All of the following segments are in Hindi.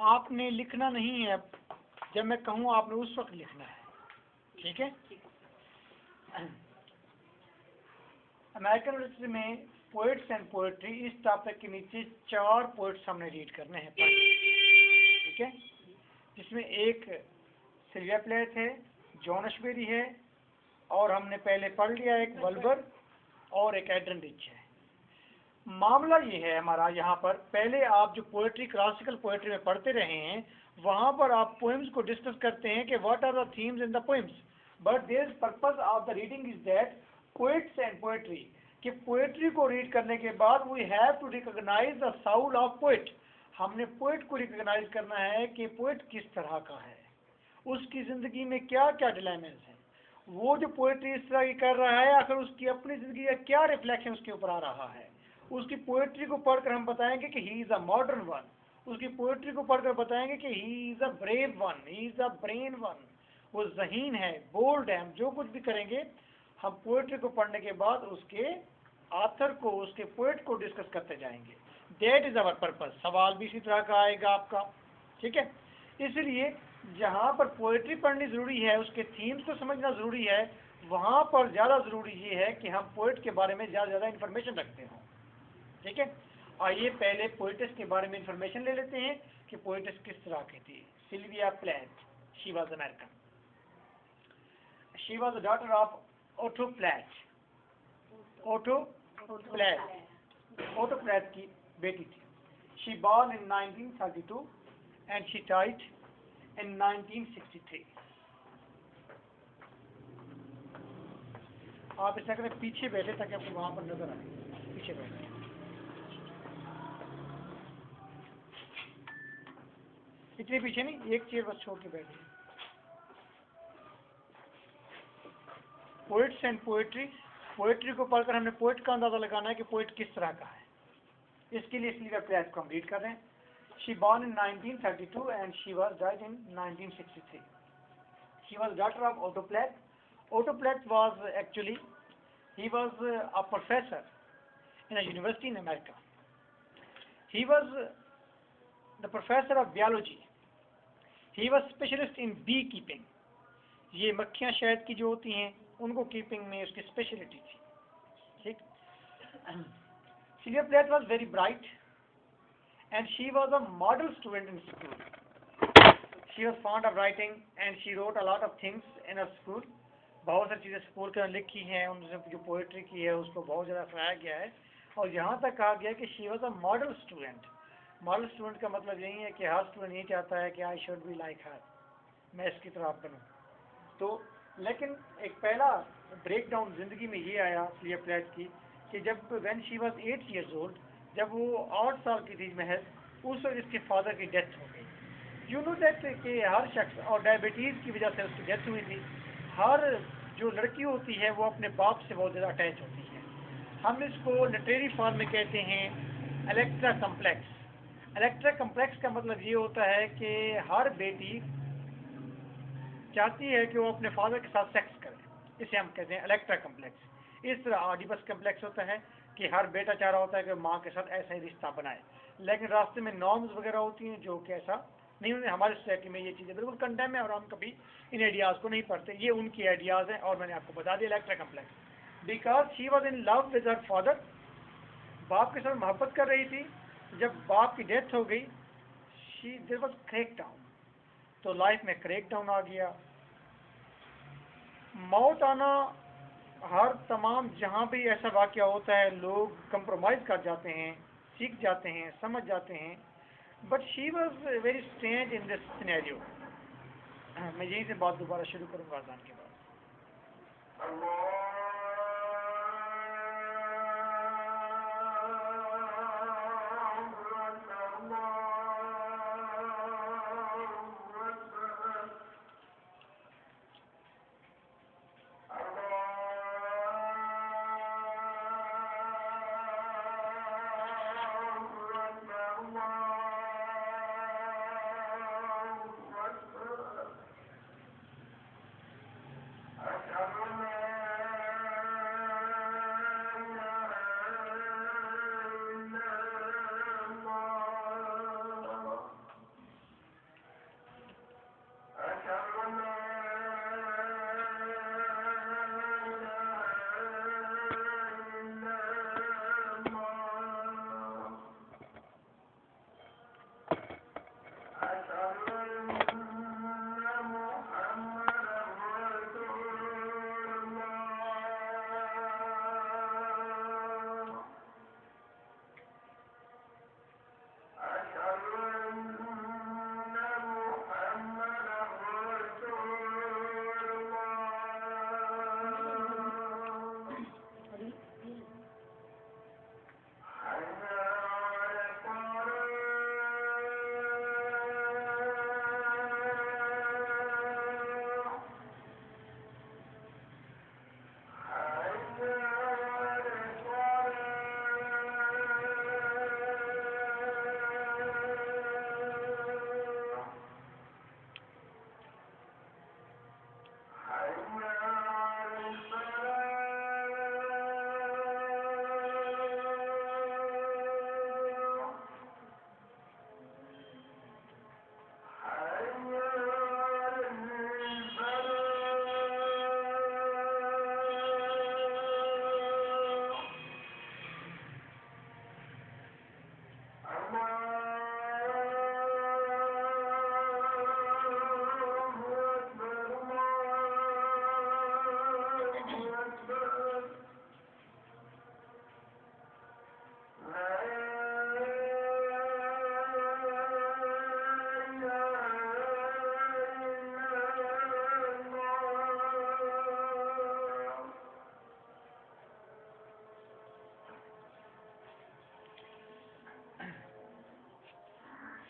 आपने लिखना नहीं है, जब मैं कहूँ आपने उस वक्त लिखना है, ठीक है। अमेरिकन लिटरेचर में पोएट्स एंड पोएट्री, इस टॉपिक के नीचे 4 पोएट्स हमने रीड करने हैं, ठीक है, जिसमें एक सिल्विया प्लेथ है, जॉन अशबेरी है, और हमने पहले पढ़ लिया एक वल्बर और एक एड्रन रिच है। मामला ये है हमारा यहाँ पर, पहले आप जो पोएट्री, क्लासिकल पोएट्री में पढ़ते रहे हैं, वहाँ पर आप पोएम्स को डिस्कस करते हैं कि what are the themes in the poems, but there purpose of the reading is that poets and poetry, कि पोएट्री को रीड करने के बाद we have to recognise the soul of poet. हमने पोएट को रिकॉग्नाइज करना है कि पोएट किस तरह का है, उसकी ज़िंदगी में क्या क्या डिलेमेंस हैं, वो जो पोएट्री इस तरह की कर रहा है आखिर उसकी अपनी ज़िंदगी का क्या रिफ्लेक्शन उसके ऊपर आ रहा है। उसकी पोएट्री को पढ़कर हम बताएंगे कि he is a modern one, उसकी पोएट्री को पढ़कर बताएंगे कि he is a brave one, he is a brain one, वो ज़हीन है, बोल्ड है। हम जो कुछ भी करेंगे हम पोएट्री को पढ़ने के बाद उसके आथर को, उसके पोएट को डिस्कस करते जाएंगे। That is our purpose. सवाल भी इसी तरह का आएगा आपका, ठीक है। इसलिए जहाँ पर पोएट्री पढ़नी ज़रूरी है, उसके थीम्स को समझना ज़रूरी है, वहाँ पर ज़्यादा ज़रूरी ये है कि हम पोएट के बारे में ज़्यादा इन्फॉर्मेशन रखते हों, ठीक है। आइए पहले पोएटिस के बारे में इंफॉर्मेशन ले लेते हैं कि पोएटिस किस तरह की थी। Sylvia Plath, she was American, she was the daughter of Otto Plath. Otto Plath की बेटी थी। शी बॉर्न इन 1932 एंड शी डाइड इन 1963। आप इस तरह पीछे बैठे ताकि आपको वहां पर नजर आए, पीछे बैठे, इतने पीछे नहीं, एक चेयर बस छोड़ के बैठे। पोएट्स एंड पोएट्री, पोएट्री को पढ़कर हमने पोएट का अंदाजा लगाना है कि पोएट किस तरह का है। इसके लिए सिल्विया प्लेथ को हम रीड कर रहे हैं। She born in 1932 and she was died in 1963। She was daughter of Otto Plath. Otto Platt was actually, he was a professor in a university in America. He was the professor of biology. He was specialist in beekeeping. ये मक्खियाँ शहद की जो होती हैं उनको कीपिंग में उसकी स्पेशलिटी थी, ठीक। Sylvia Plath was very bright and she was a model student in school. She was fond of writing and she wrote a lot of things in her school. बहुत सारी चीज़ें स्कूल के अंदर लिखी हैं, उनसे जो पोएट्री की है उसको बहुत ज़्यादा सराहा गया है। और यहाँ तक कहा गया कि she was a model student. Model student का मतलब यही है कि हर स्टूडेंट ये चाहता है कि आई शुड बी लाइक हर, मैं इसकी तरह बनूँ। तो लेकिन एक पहला ब्रेक डाउन ज़िंदगी में ये आया सिल्विया प्लेथ की कि जब when she was 8 years old, जब वो 8 साल की थी महज, उस वक्त इसके फादर की डेथ हो गई। यू नो दैट कि हर शख्स, और डायबिटीज़ की वजह से उसकी डेथ हुई थी। हर जो लड़की होती है वो अपने बाप से बहुत ज़्यादा अटैच होती है। हम इसको लिटरेरी फॉर्म में कहते हैं इलेक्ट्रा कम्प्लेक्स। इलेक्ट्रा कम्प्लेक्स का मतलब ये होता है कि हर बेटी चाहती है कि वो अपने फादर के साथ सेक्स करे, इसे हम कहते हैं इलेक्ट्रा कम्प्लेक्स। इस तरह ऑडिपस कम्प्लेक्स होता है कि हर बेटा चाह रहा होता है कि माँ के साथ ऐसा ही रिश्ता बनाए, लेकिन रास्ते में नॉर्म्स वगैरह होती हैं जो कि ऐसा नहीं होते। हमारी सोसाइटी में ये चीज़ें बिल्कुल कंडेम है और हम कभी इन आइडियाज़ को नहीं पढ़ते। ये उनकी आइडियाज़ हैं और मैंने आपको बता दिया Electra complex. Because she was in love with her father, बाप के साथ मोहब्बत कर रही थी। जब बाप की डेथ हो गई, she there was crack down, तो लाइफ में क्रैक डाउन आ गया। मौत आना, हर तमाम जहाँ भी ऐसा वाक़या होता है लोग कंप्रोमाइज़ कर जाते हैं, सीख जाते हैं, समझ जाते हैं। But she was very strange in this scenario. मैं यहीं से बात दोबारा शुरू करूँगा अज़ान के बाद।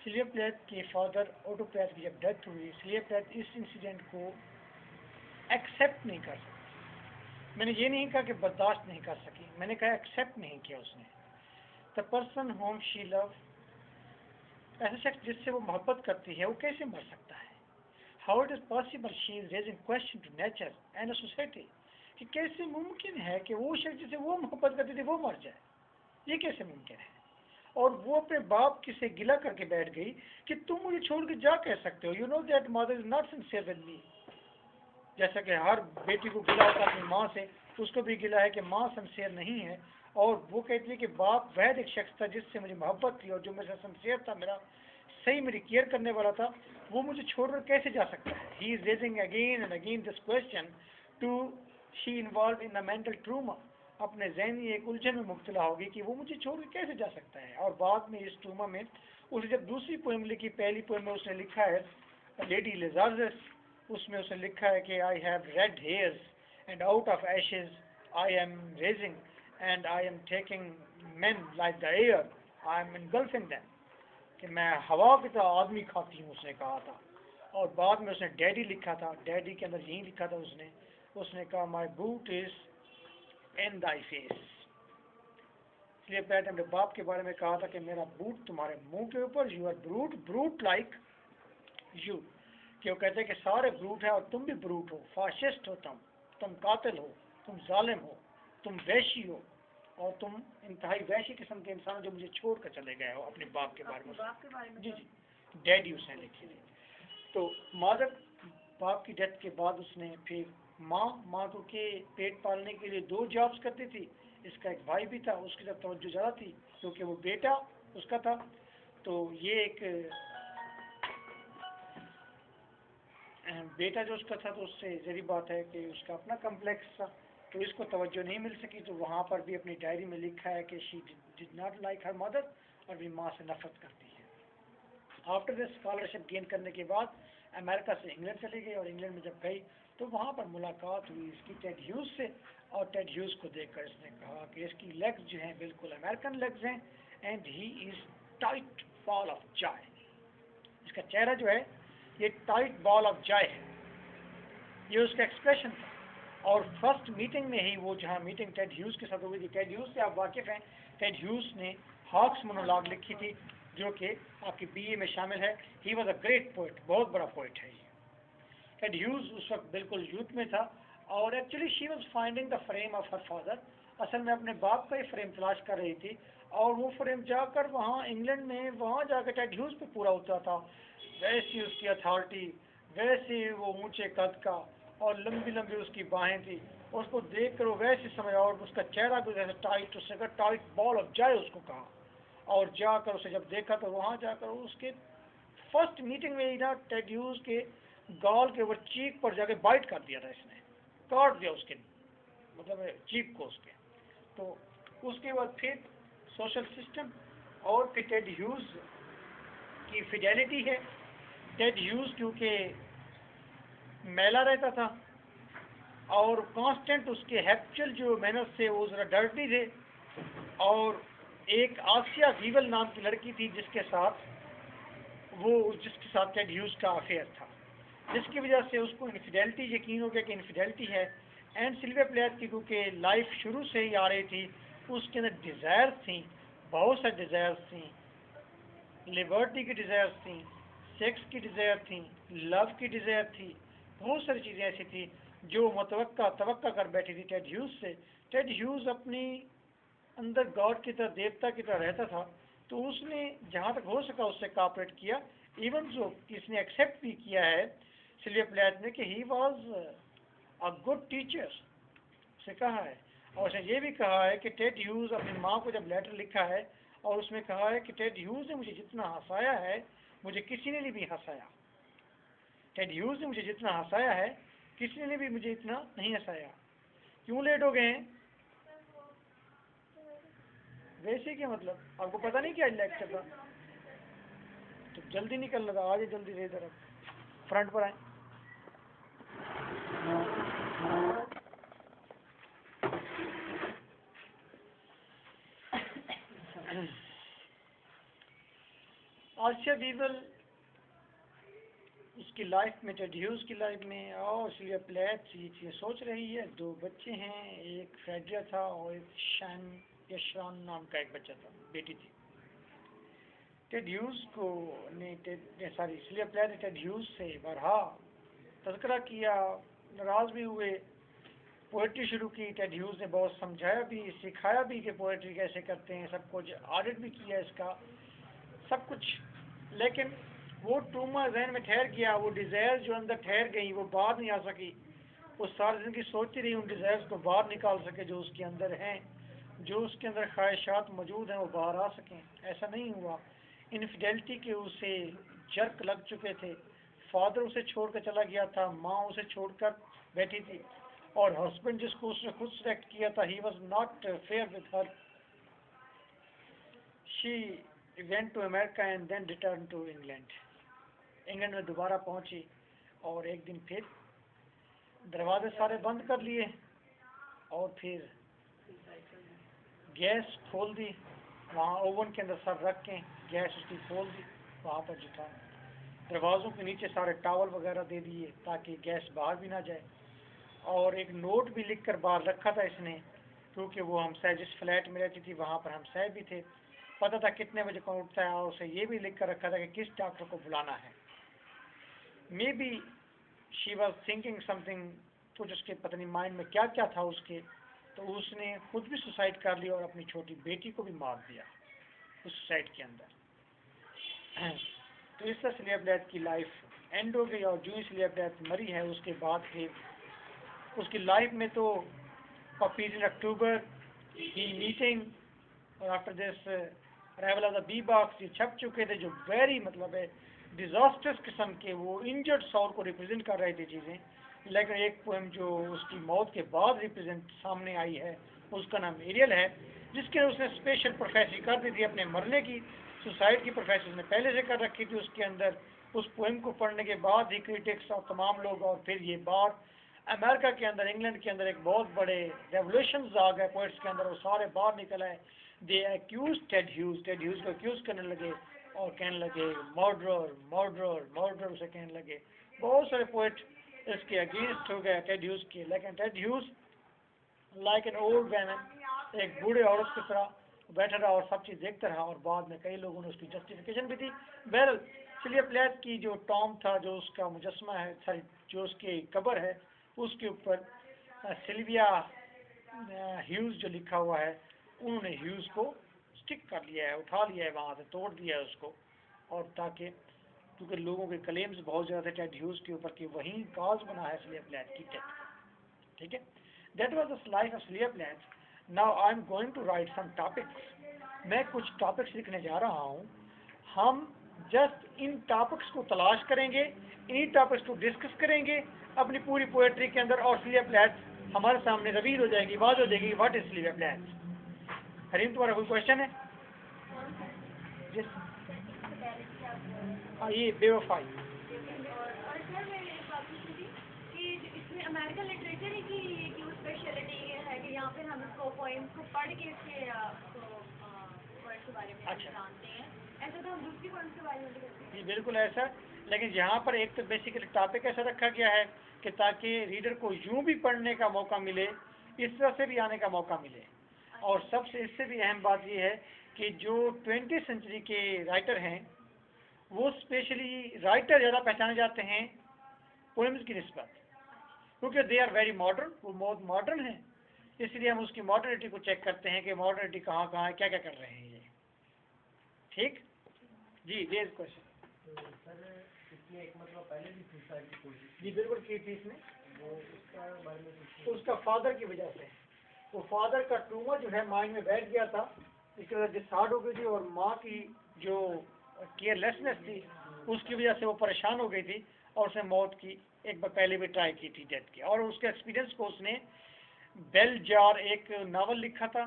सिल्विया प्लेथ के फादर ऑटो प्लेथ की जब डेथ हुई, सिल्विया प्लेथ इस इंसिडेंट को एक्सेप्ट नहीं कर सकी। मैंने ये नहीं कहा कि बर्दाश्त नहीं कर सकी, मैंने कहा एक्सेप्ट नहीं किया उसने। The person home she love, ऐसा शख्स जिससे वो मोहब्बत करती है वो कैसे मर सकता है? How it is possible, she is raising question to nature and a society, कि कैसे मुमकिन है कि वो शख्स जिससे वो मोहब्बत करती थी वो मर जाए, ये कैसे मुमकिन है? और वो अपने बाप की से गिला करके बैठ गई कि तुम मुझे छोड़ के जा कह सकते हो, you know that mother is not sincere with me. जैसा कि हर बेटी को गिला होता है अपनी माँ से, उसको भी गिला है कि माँ सिंसियर नहीं है। और वो कहती है कि बाप वह एक शख्स था जिससे मुझे मोहब्बत थी और जो मेरे साथ सिंसियर था, मेरा सही मेरी केयर करने वाला था, वो मुझे छोड़कर कैसे जा सकता है? He is raising again and again this question to she involve in a mental trauma, अपने जहनी एक उलझन में मुब्तला होगी कि वो मुझे छोड़ के कैसे जा सकता है। और बाद में इस ट्रूमा में उसने जब दूसरी पोएम लिखी, पहली पोएम में उसने लिखा है लेडी लेजार्जस, उसमें उसने लिखा है कि I have read hairs and out of Ashes I am raising and I am taking main like the air, I am engulfing them, कि मैं हवा की तरह आदमी खाती हूँ, उसने कहा था। और बाद में उसने डैडी लिखा था, डैडी के अंदर यही लिखा था उसने कहा my boot is in thy face. इसलिए पहले अपने बाप के बारे में कहा था कि मेरा बूट तुम्हारे मुंह के ऊपर, you are brute, brute like you, कि वो कहते हैं कि सारे ब्रूट है और तुम भी ब्रूट हो, फाशिस्ट हो, तुम कातिल हो, तुम जालिम हो, तुम वैशी हो, और तुम इंतहाई वैशी किस्म के इंसान जो मुझे छोड़ कर चले गए हो अपने बाप के बारे में। जी जी, डैडी उसने लिखी थी। तो मदर बाप की डेथ के बाद उसने फिर माँ को के पेट पालने के लिए 2 जॉब्स करती थी। इसका एक भाई भी था, उसकी तरफ तवज्जो ज़्यादा थी क्योंकि वो बेटा उसका था। तो ये एक बेटा जो उसका था, तो उससे ज़री बात है कि उसका अपना कम्प्लेक्स था, तो इसको तवज्जो नहीं मिल सकी। तो वहाँ पर भी अपनी डायरी में लिखा है कि she did not like her mother, और भी माँ से नफरत करती है। आफ्टर दिस स्कॉलरशिप गेन करने के बाद अमेरिका से इंग्लैंड चली गई, और इंग्लैंड में जब गई तो वहाँ पर मुलाकात हुई इसकी टेड ह्यूज से। और टेड ह्यूज को देखकर इसने कहा कि इसकी लेग्स जो हैं बिल्कुल अमेरिकन लेग्स हैं, and he is tight ball of Joy. इसका चेहरा जो है ये टाइट बॉल ऑफ जॉय है, ये उसका एक्सप्रेशन था। और फर्स्ट मीटिंग में ही वो, जहाँ मीटिंग टेड ह्यूज के साथ हुई थी, टेड ह्यूज से आप वाकिफ़ हैं, टेड ह्यूज ने हॉक्स मोनोलॉग लिखी थी जो कि आपकी BA में शामिल है। He was a great poet, बहुत बड़ा पोइट है ये। टेड ह्यूज उस वक्त बिल्कुल यूथ में था, और actually she was finding the frame of her father, असल में अपने बाप का ही फ्रेम तलाश कर रही थी। और वो फ्रेम जाकर वहाँ इंग्लैंड में, वहाँ जाकर टेड ह्यूज पे पूरा उतरा था। वैसी उसकी अथॉरिटी, वैसे वो ऊंचे कद का, और लंबी लंबी उसकी बाहें थी, उसको देख कर वो वैसे समझ, और उसका चेहरा भी जैसे टाइट, उसने टाइट बॉल ऑफ जॉय उसको कहा। और जाकर उसे जब देखा तो वहाँ जाकर उसके फर्स्ट मीटिंग में ही ना टेड ह्यूज के गाल के ऊपर चीक पर जाके बाइट कर दिया था, इसने काट दिया उसके मतलब चीक को उसके। तो उसके बाद फिर सोशल सिस्टम, और फिर टेड ह्यूज की फिडेलिटी है। टेड ह्यूज क्योंकि मैला रहता था, और कांस्टेंट उसके हैप्चुअल जो मैनर्स थे वो ज़रा डर्टी थे। और एक आसिया वीवल नाम की लड़की थी जिसके साथ टेड ह्यूज का अफेयर था, जिसकी वजह से उसको इनफिडेलिटी यकीन हो गया कि इनफिडेलिटी है। एंड सिल्विया प्लेथ की क्योंकि लाइफ शुरू से ही आ रही थी, उसके अंदर डिज़ायर्स थी, बहुत सारी डिज़ायर्स थी, लिबर्टी की डिज़ायर्स थी, सेक्स की डिज़ायर थी, लव की डिज़ायर थी, बहुत सारी चीज़ें ऐसी थी जो तवक्का कर बैठी थी टेड ह्यूज से। टेड ह्यूज अपनी अंदर गॉड की तरह, देवता की तरह रहता था, तो उसने जहाँ तक हो सका उससे कॉपरेट किया। इवन जो इसने एक्सेप्ट भी किया है सिल्विया प्लेथ ने कि he was a good teacher, उसे कहा है। और उसने ये भी कहा है कि टेड ह्यूज अपनी माँ को जब लेटर लिखा है, और उसमें कहा है कि टेड ह्यूज ने मुझे जितना हंसाया है मुझे किसी ने भी हंसाया, टेड ह्यूज ने मुझे जितना हंसाया है किसी ने भी मुझे इतना नहीं हंसाया। क्यों लेट हो गए हैं? वैसे क्या मतलब, आपको पता नहीं क्या लेक्चर था? तो जल्दी निकलना था, आज जल्दी से इधर फ्रंट पर आए। आसिया बीवल उसकी लाइफ में, टेड ह्यूज की लाइफ में, और सिल्विया प्लैथ ये चीज़ सोच रही है। 2 बच्चे हैं, एक फ्रेडरिया था और एक शान या शान नाम का एक बच्चा था, बेटी थी। टेड ह्यूज को ने सिल्विया प्लैथ ने टेड ह्यूज से बरहा तज़किरा किया, नाराज़ भी हुए, पोइट्री शुरू की। टेड ह्यूज ने बहुत समझाया भी, सिखाया भी कि पोइट्री कैसे करते हैं, सब कुछ ऑडिट भी किया इसका सब कुछ। लेकिन वो ट्रूमा जहन में ठहर गया, वो डिज़ायर जो अंदर ठहर गई वो बाहर नहीं आ सकी। वो सारी ज़िंदगी सोचती रही उन डिज़ायर्स को बाहर निकाल सके जो उसके अंदर हैं, जो उसके अंदर ख्वाहिशात मौजूद हैं वो बाहर आ सकें। ऐसा नहीं हुआ। इनफिडेलिटी के उसे जर्क लग चुके थे। फादर उसे छोड़ कर चला गया था, माँ उसे छोड़कर बैठी थी, और हस्बैंड जिसको उसने खुद सेलेक्ट किया था, he was not fair with her. She went to America and then return to England. England में दोबारा पहुंची और एक दिन फिर दरवाजे सारे बंद कर लिए और फिर गैस खोल दी, वहाँ ओवन के अंदर सर रख के गैस उसकी खोल दी, वहाँ पर जो था दरवाज़ों के नीचे सारे टॉवल वगैरह दे दिए ताकि गैस बाहर भी ना जाए। और एक नोट भी लिख कर बाहर रखा था इसने, क्योंकि वो हमसाय जिस फ्लैट में रहती थी वहाँ पर हमसाय भी थे, पता था कितने बजे कौन उठता है, और उसे ये भी लिख कर रखा था कि किस डॉक्टर को बुलाना है। May be she was thinking something, कुछ उसके पता नहीं माइंड में क्या क्या था उसके, तो उसने खुद भी सुसाइड कर लिया और अपनी छोटी बेटी को भी मार दिया उस सुसाइड के अंदर। तो इस तरह सिल्विया प्लैथ की लाइफ एंड हो गई। और जो ही सिल्विया प्लैथ मरी है उसके बाद फिर उसकी लाइफ में तो poppies in October, he meeting, और after this arrival of the bee box, ये छप चुके थे जो वेरी मतलब है डिजास्टर्स किस्म के, वो इंजर्ड सोल को रिप्रेजेंट कर रही थी चीज़ें। लेकिन एक पोएम जो उसकी मौत के बाद रिप्रेजेंट सामने आई है उसका नाम एरियल है, जिसके उसने स्पेशल प्रोफेसरी कर दी थी अपने मरने की। सुसाइड की प्रोफेसर उसने पहले से कर रखी थी उसके अंदर। उस पोएम को पढ़ने के बाद ही क्रिटिक्स और तमाम लोग, और फिर ये बात अमेरिका के अंदर, इंग्लैंड के अंदर एक बहुत बड़े रेवोल्यूशन आ गए पोइट्स के अंदर, वो सारे बाहर निकल आए। दे एक्यूज टेड ह्यूज को एक्यूज करने लगे और कहने लगे मर्डरर मर्डरर मर्डरर, उसे कहने लगे। बहुत सारे पोइट इसके अगेंस्ट हो गए टेड ह्यूज के। लेकिन Ted Hughes like an old man, एक बूढ़े औरत की तरह बैठा रहा और सब चीज़ देखता रहा, और बाद में कई लोगों ने उसकी जस्टिफिकेशन भी दी। बहरहाल सिल्विया प्लैथ की जो टॉम था, जो उसका मुजस्मा है, सॉरी जो उसकी कब्र है, उसके ऊपर सिल्विया ह्यूज जो लिखा हुआ है, उन्होंने ह्यूज को स्टिक कर लिया है, उठा लिया है, वहाँ से तोड़ दिया है उसको। और ताकि क्योंकि लोगों के क्लेम्स बहुत ज़्यादा थे टेड ह्यूज के ऊपर कि वही काज बना है सिल्विया प्लैथ की डेथ। ठीक है, that was the life of Sylvia Plath. Now I am going to write some topics. मैं कुछ टॉपिक्स लिखने जा रहा हूँ। हम जस्ट इन टॉपिक्स को तलाश करेंगे, इन्हीं टॉपिक्स को डिस्कस करेंगे अपनी पूरी पोएट्री के अंदर, और सिल्विया प्लैथ हमारे सामने रिवील हो जाएगी, बात हो जाएगी what is Sylvia Plath. Hareem तुम्हारा कोई क्वेश्चन है? जिस ये बेवफाई। और सर मैंने एक बात पूछी थी कि इसमें अमेरिकन लिटरेचर की क्यों स्पेशलिटी है कि यहाँ पे हम इसको पोइम्स को पढ़ के इसके वर्ड के बारे में जानते हैं, ऐसा तो हम दूसरी पोइम्स के बारे में भी करते हैं। जी बिल्कुल ऐसा, लेकिन यहाँ पर एक तो बेसिकली टॉपिक ऐसा रखा गया है कि ताकि रीडर को यूं भी पढ़ने का मौका मिले, इस तरह से भी आने का मौका मिले। और सबसे इससे भी अहम बात यह है कि जो 20th सेंचुरी के राइटर हैं वो स्पेशली राइटर ज़्यादा पहचाने जाते हैं पोएम्स की निस्बत, क्योंकि दे आर वेरी मॉडर्न, वो बहुत मॉडर्न है। इसलिए हम उसकी मॉडर्निटी को चेक करते हैं कि मॉडर्निटी कहाँ कहाँ है, क्या क्या कर रहे हैं ये। ठीक जी, ये क्वेश्चन। सर इसने एक मतलब पहले भी सुसाइड की कोशिश जी बिल्कुल की थी इसने, वो उसका बारे में कुछ उसका फादर की वजह से। वो फादर का ट्रूमर जो है माइंड में बैठ गया था, इसकी वजह डिसहार्ड हो गई थी, और माँ की जो केयरलेसनेस थी उसकी वजह से वो परेशान हो गई थी, और उसने मौत की एक बार पहले भी ट्राई की थी डेथ की। और उसके एक्सपीरियंस को उसने बेल जार एक नावल लिखा था,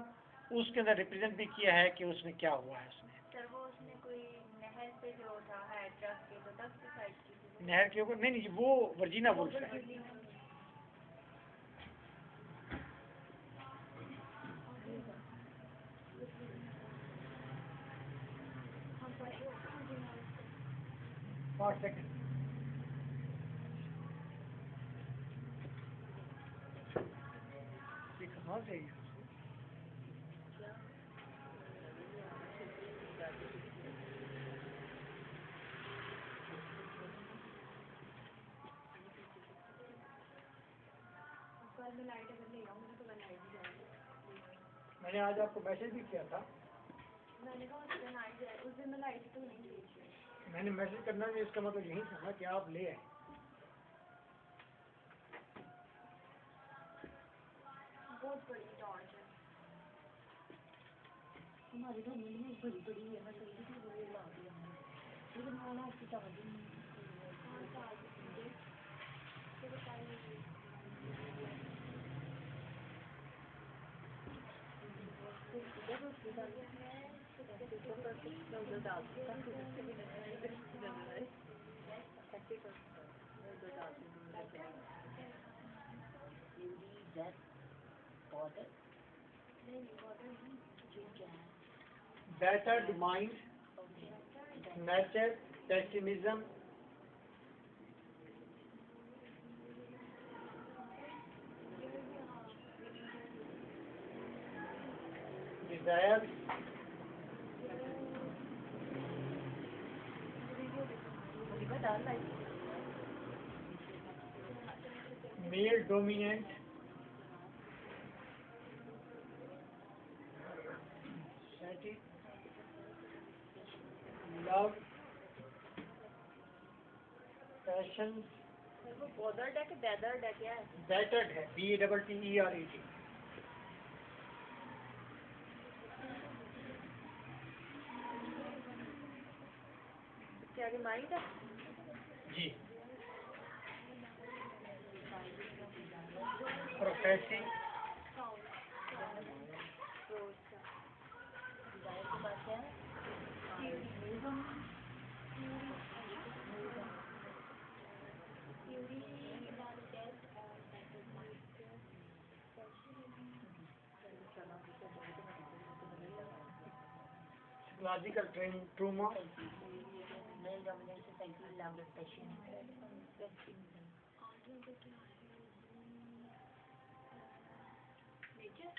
उसके अंदर रिप्रेजेंट भी किया है कि उसमें क्या हुआ है। उसने सर वो उसने कोई नहर पे जो था है ट्रक के, तो तब सुसाइड की थी। नहर के ऊपर नहीं, वो वर्जीना वुल्फ है। 5 सेकंड। ये कहाँ से है? कल मैं लाइट अगर ले आऊँगी तो मैं लाइट भी जाऊँगी। मैंने आज आपको मैसेज भी किया था। मैंने कहा उस दिन लाइट जाए, उस दिन मैं लाइट तो नहीं ली थी। मैंने मैसेज करना भी इसका मतलब यही था ना कि आप ले आए। बहुत बड़ी टॉर्च है हमारे घर में भी बड़ी बड़ी है, मैं कहीं भी वो ला दिया लेकिन मैं आपकी चार्ज नहीं हाँ चार्ज मुझे तो बताइए उधर डाल सकता है उधर डाल ऑर्डर नहीं वाटर नहीं ठीक है बेटर डिमाइंड नेचर पेसिमिज्म डिजायर मुझे डाल लाई मेल डोमिनेंट लव पैशन वो बॉदर्ड है कि बेदर्ड है क्या है बेटर्ड है BATTERED क्या रिमाइंड है जी प्रोफेसिंग डिजायर के बाद क्या है psychological trauma male dominance society love passion nature nature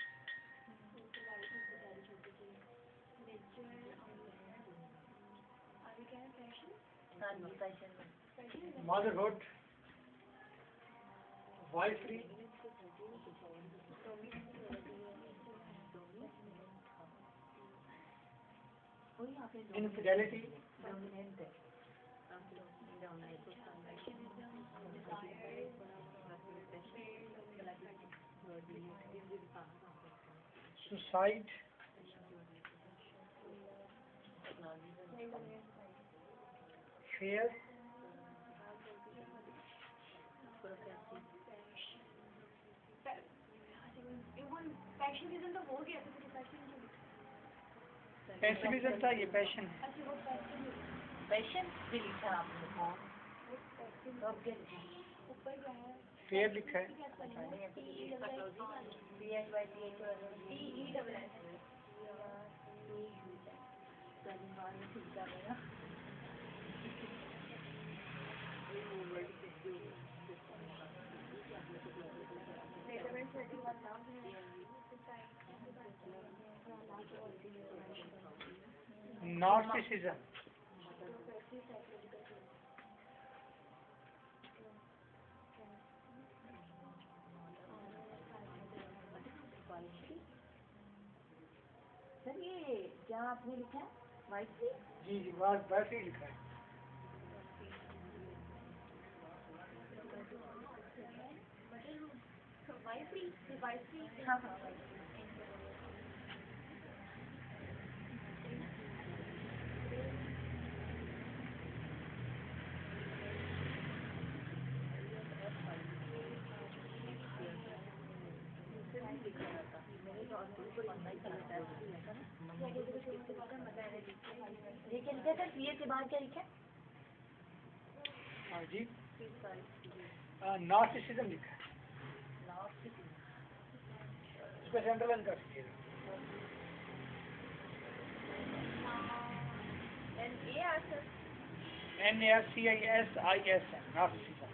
आगे क्या है फैशन पैशन मदरहुड वाइफरी वही यहाँ पे इनफिडेलिटी डोमिनेंट है सुसाइड फेयर पैशनिज्म तो हो गया तो फिर पैशन क्यों लिखा? पेसिमिज्म था ये पैशन है अच्छा वो पैशन पैशन भी लिखा आपने हाँ तो अब क्या ऊपर क्या है फेयर लिखा है नार्सिसिज्म सर ये क्या आपने लिखा है वाइट जी जी बस ही लिखा है हाँ हाँ ये क्या लिखा था सीए के बाद क्या लिखा है हाँ जी नार्सिसिज्म लिखा है इसको सेंट्रलाइन कर दीजिएगा and A answer NARCISISM, narcissism.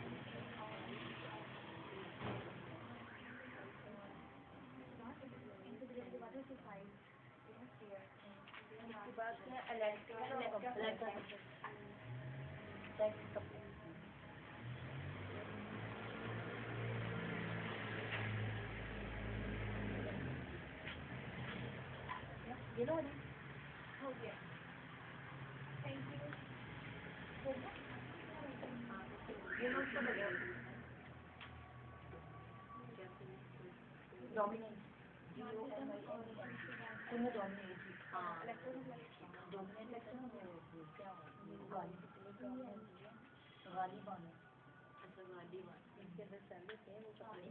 ये लो हो गया। Thank you. ये लो उसको लगा डोमिनेंट तुम्हें डोमिनेट डोमिनेट क्या गाली बाने इसके अंदर सैंडल थे वो पकड़े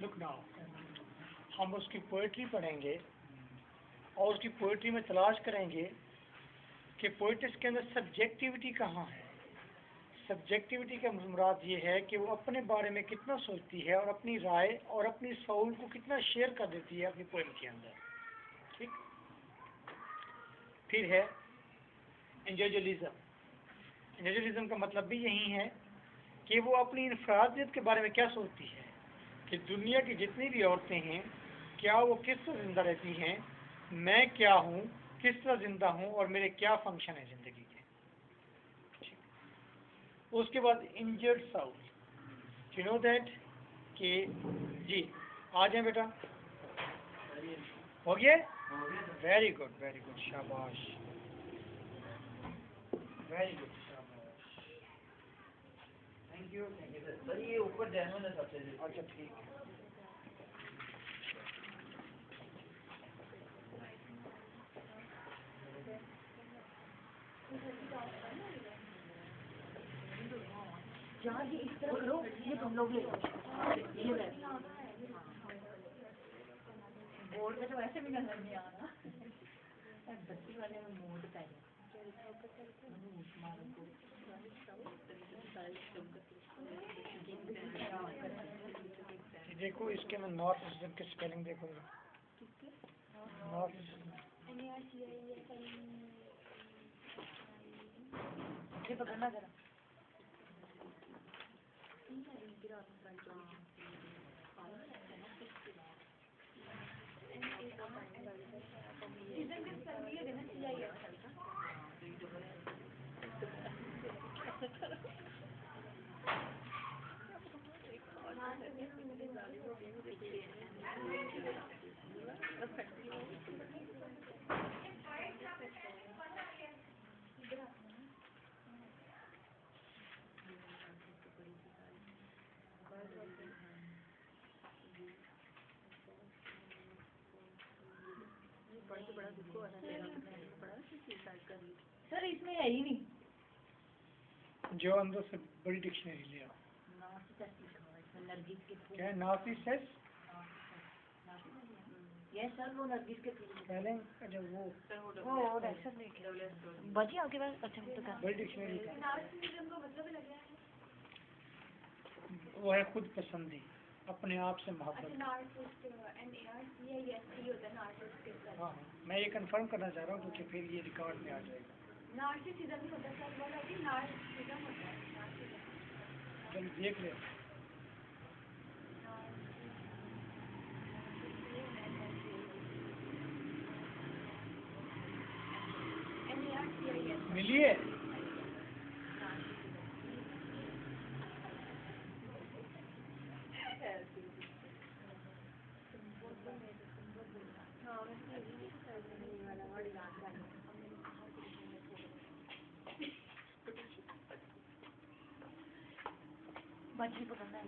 लुक नाउ, हम उसकी पोइट्री पढ़ेंगे और उसकी पोइट्री में तलाश करेंगे कि पोइट्स के अंदर सब्जेक्टिविटी कहाँ है। सब्जेक्टिविटी का मुराद ये है कि वो अपने बारे में कितना सोचती है और अपनी राय और अपनी सोल को कितना शेयर कर देती है अपनी पोइम के अंदर। ठीक। फिर है इंडिविजुअलिज्म। इंडिविजुअलिज्म का मतलब भी यही है कि वो अपनी इनफरादियत के बारे में क्या सोचती है कि दुनिया की जितनी भी औरतें हैं क्या वो किस तरह जिंदा रहती हैं, मैं क्या हूँ, किस तरह जिंदा हूँ और मेरे क्या फंक्शन है ज़िंदगी के। उसके बाद injured Saul, you know that कि जी आ जाए बेटा, हो गया। वेरी गुड, शाबाश, वेरी गुड, शाबाश, थैंक यू सर। ये ऊपर डेमो है सबसे। अच्छा ठीक है। जहाँ ये इस तरह करो, ये तुम लोग ले लो, ये ले बोर्ड पे तो वैसे भी नजर नहीं आ रहा। बत्ती वाले में मोड का है। देखो इसके में नार्सिसिज्म की स्पेलिंग देखो, नार्सिसिज्म ये पकड़ना जरा। सर इसमें है ही नहीं। जो अंदर से बड़ी डिक्शनरी ले आओ। क्या है नार्सिसस? ये सर वो नरगिस के स्पेलिंग जो वो ऐसा लेके बाजी आपके पास। अच्छा तो क्या बड़ी डिक्शनरी का नार्सिसिज्म का मतलब लग रहा है। वो है खुद पसंदी, अपने आप से अच्छा मोहब्बत। नार्सिसिस्ट NARCIST होता है नार्सिसिस्ट। हाँ, मैं ये कंफर्म करना चाह रहा हूँ क्योंकि फिर ये रिकॉर्ड में आ जाएगा। नार्सिसिज्म होता है सर, बोला कि नार्सिसिज्म होता है। चल देख ले। मिली है? बाजी पकड़ना है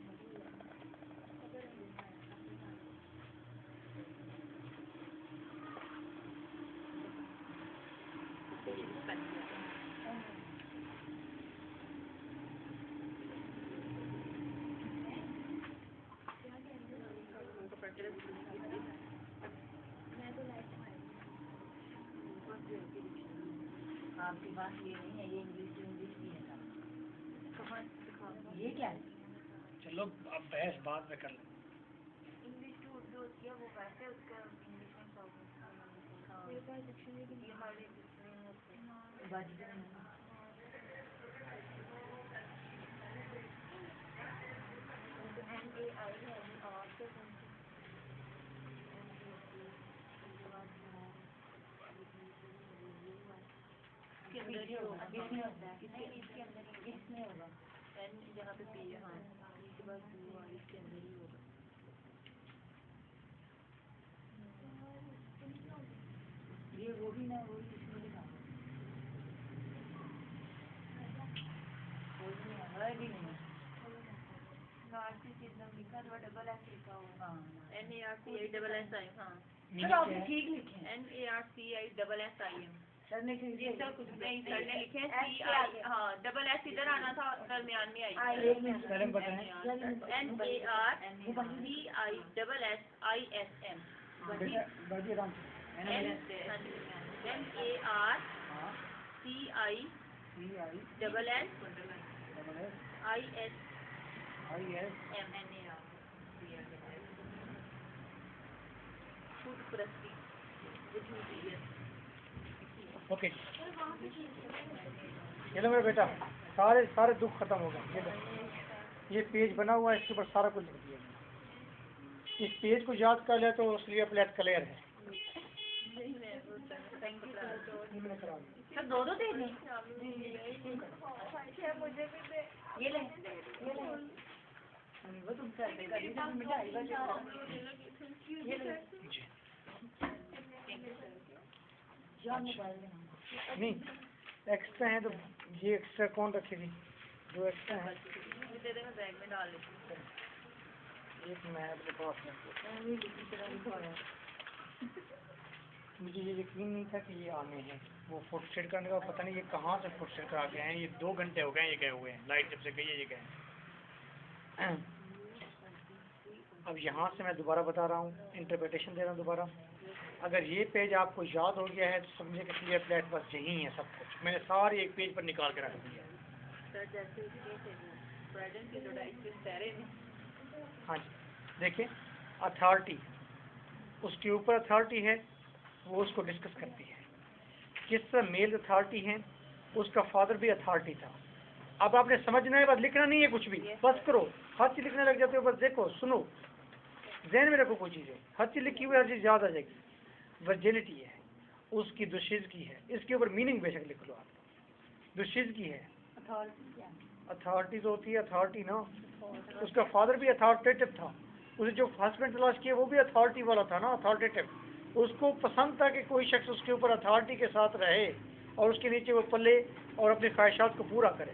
आपकी बात ये नहीं है, ये इंग्लिश की है ना। ये क्या है? चलो अब बहस बाद में कर लो। इंग्लिश टू उर्दू होती है वो वैसे उसका इंग्लिश में मेरे पास डिक्शनरी की हमारे बाजी इसमें होता है, इसमें होगा एन जहाँ पे पी है, हाँ इसके बाद इसके अंदर ही होगा। ये वो भी ना, वो भी इसमें लिखा है भी नहीं लिखा तो डबल एस लिखा होगा NARCI हाँ मीनिंग चलो क्या आपने है? ठीक लिखे हैं। NARCISSIM सर ने ठीक जी सर कुछ नहीं सर ने लिखे हैं S के आगे। हाँ डबल एस इधर आना था दरमियान में आई एक मिनट सर बताएं। NARCISSIM बेटा बाजी आराम से। ओके चलो मेरा बेटा, सारे सारे दुख खत्म हो गए। ये पेज बना हुआ है, इसके ऊपर सारा कुछ लिख दिया मैंने। इस पेज को याद कर लिया तो उसके प्लेट क्लियर है। मैंने करा दिया। सर दो दे दें ये ले वो तुम कर देगा ये ले जी जान मोबाइल में नहीं एक्स्ट्रा है तो ये एक्स्ट्रा कौन रखेगी? दो एक्स्ट्रा है, बैग में डाल लेते एक मैं अपने पास में। मुझे ये यकीन नहीं था कि ये आने हैं। वो फुट सेट करने का पता नहीं ये कहाँ से फुट सेट करा के आए हैं। ये 2 घंटे हो गए ये गए हुए हैं, लाइट जब से गई है ये गए। अब यहाँ से मैं दोबारा बता रहा हूँ, इंटरप्रिटेशन दे रहा हूँ दोबारा। अगर ये पेज आपको याद हो गया है तो समझे कि क्लियर प्लेट बस यही है सब कुछ। मैंने सारी एक पेज पर निकाल के रख दिया है। हाँ जी देखिए, अथॉरिटी उसके ऊपर अथॉरिटी है, वो उसको डिस्कस करती है। किस तरह मेल अथॉरिटी है, उसका फादर भी अथॉरिटी था। अब आपने समझना है, बस लिखना नहीं है कुछ भी, बस करो। हर चीज़ लिखने लग जाते हो, बस देखो सुनो, जहन में रखो कोई चीज़ें। हर चीज़ लिखी हुई हर चीज़ याद आ जाएगी। वर्जिनिटी है, उसकी दुशीज़गी है, इसके ऊपर मीनिंग बेशक लिख लो आप। दुशीज़गी है, अथॉरिटी तो होती है अथॉरिटी ना। उसका फादर भी अथॉरिटेटिव था, उसे जो हस्बैंड तलाश किया वो भी अथॉरिटी वाला था ना, अथॉरिटेटिव। उसको पसंद था कि कोई शख्स उसके ऊपर अथॉरिटी के साथ रहे और उसके नीचे वो पले और अपनी ख्वाहिशात को पूरा करे।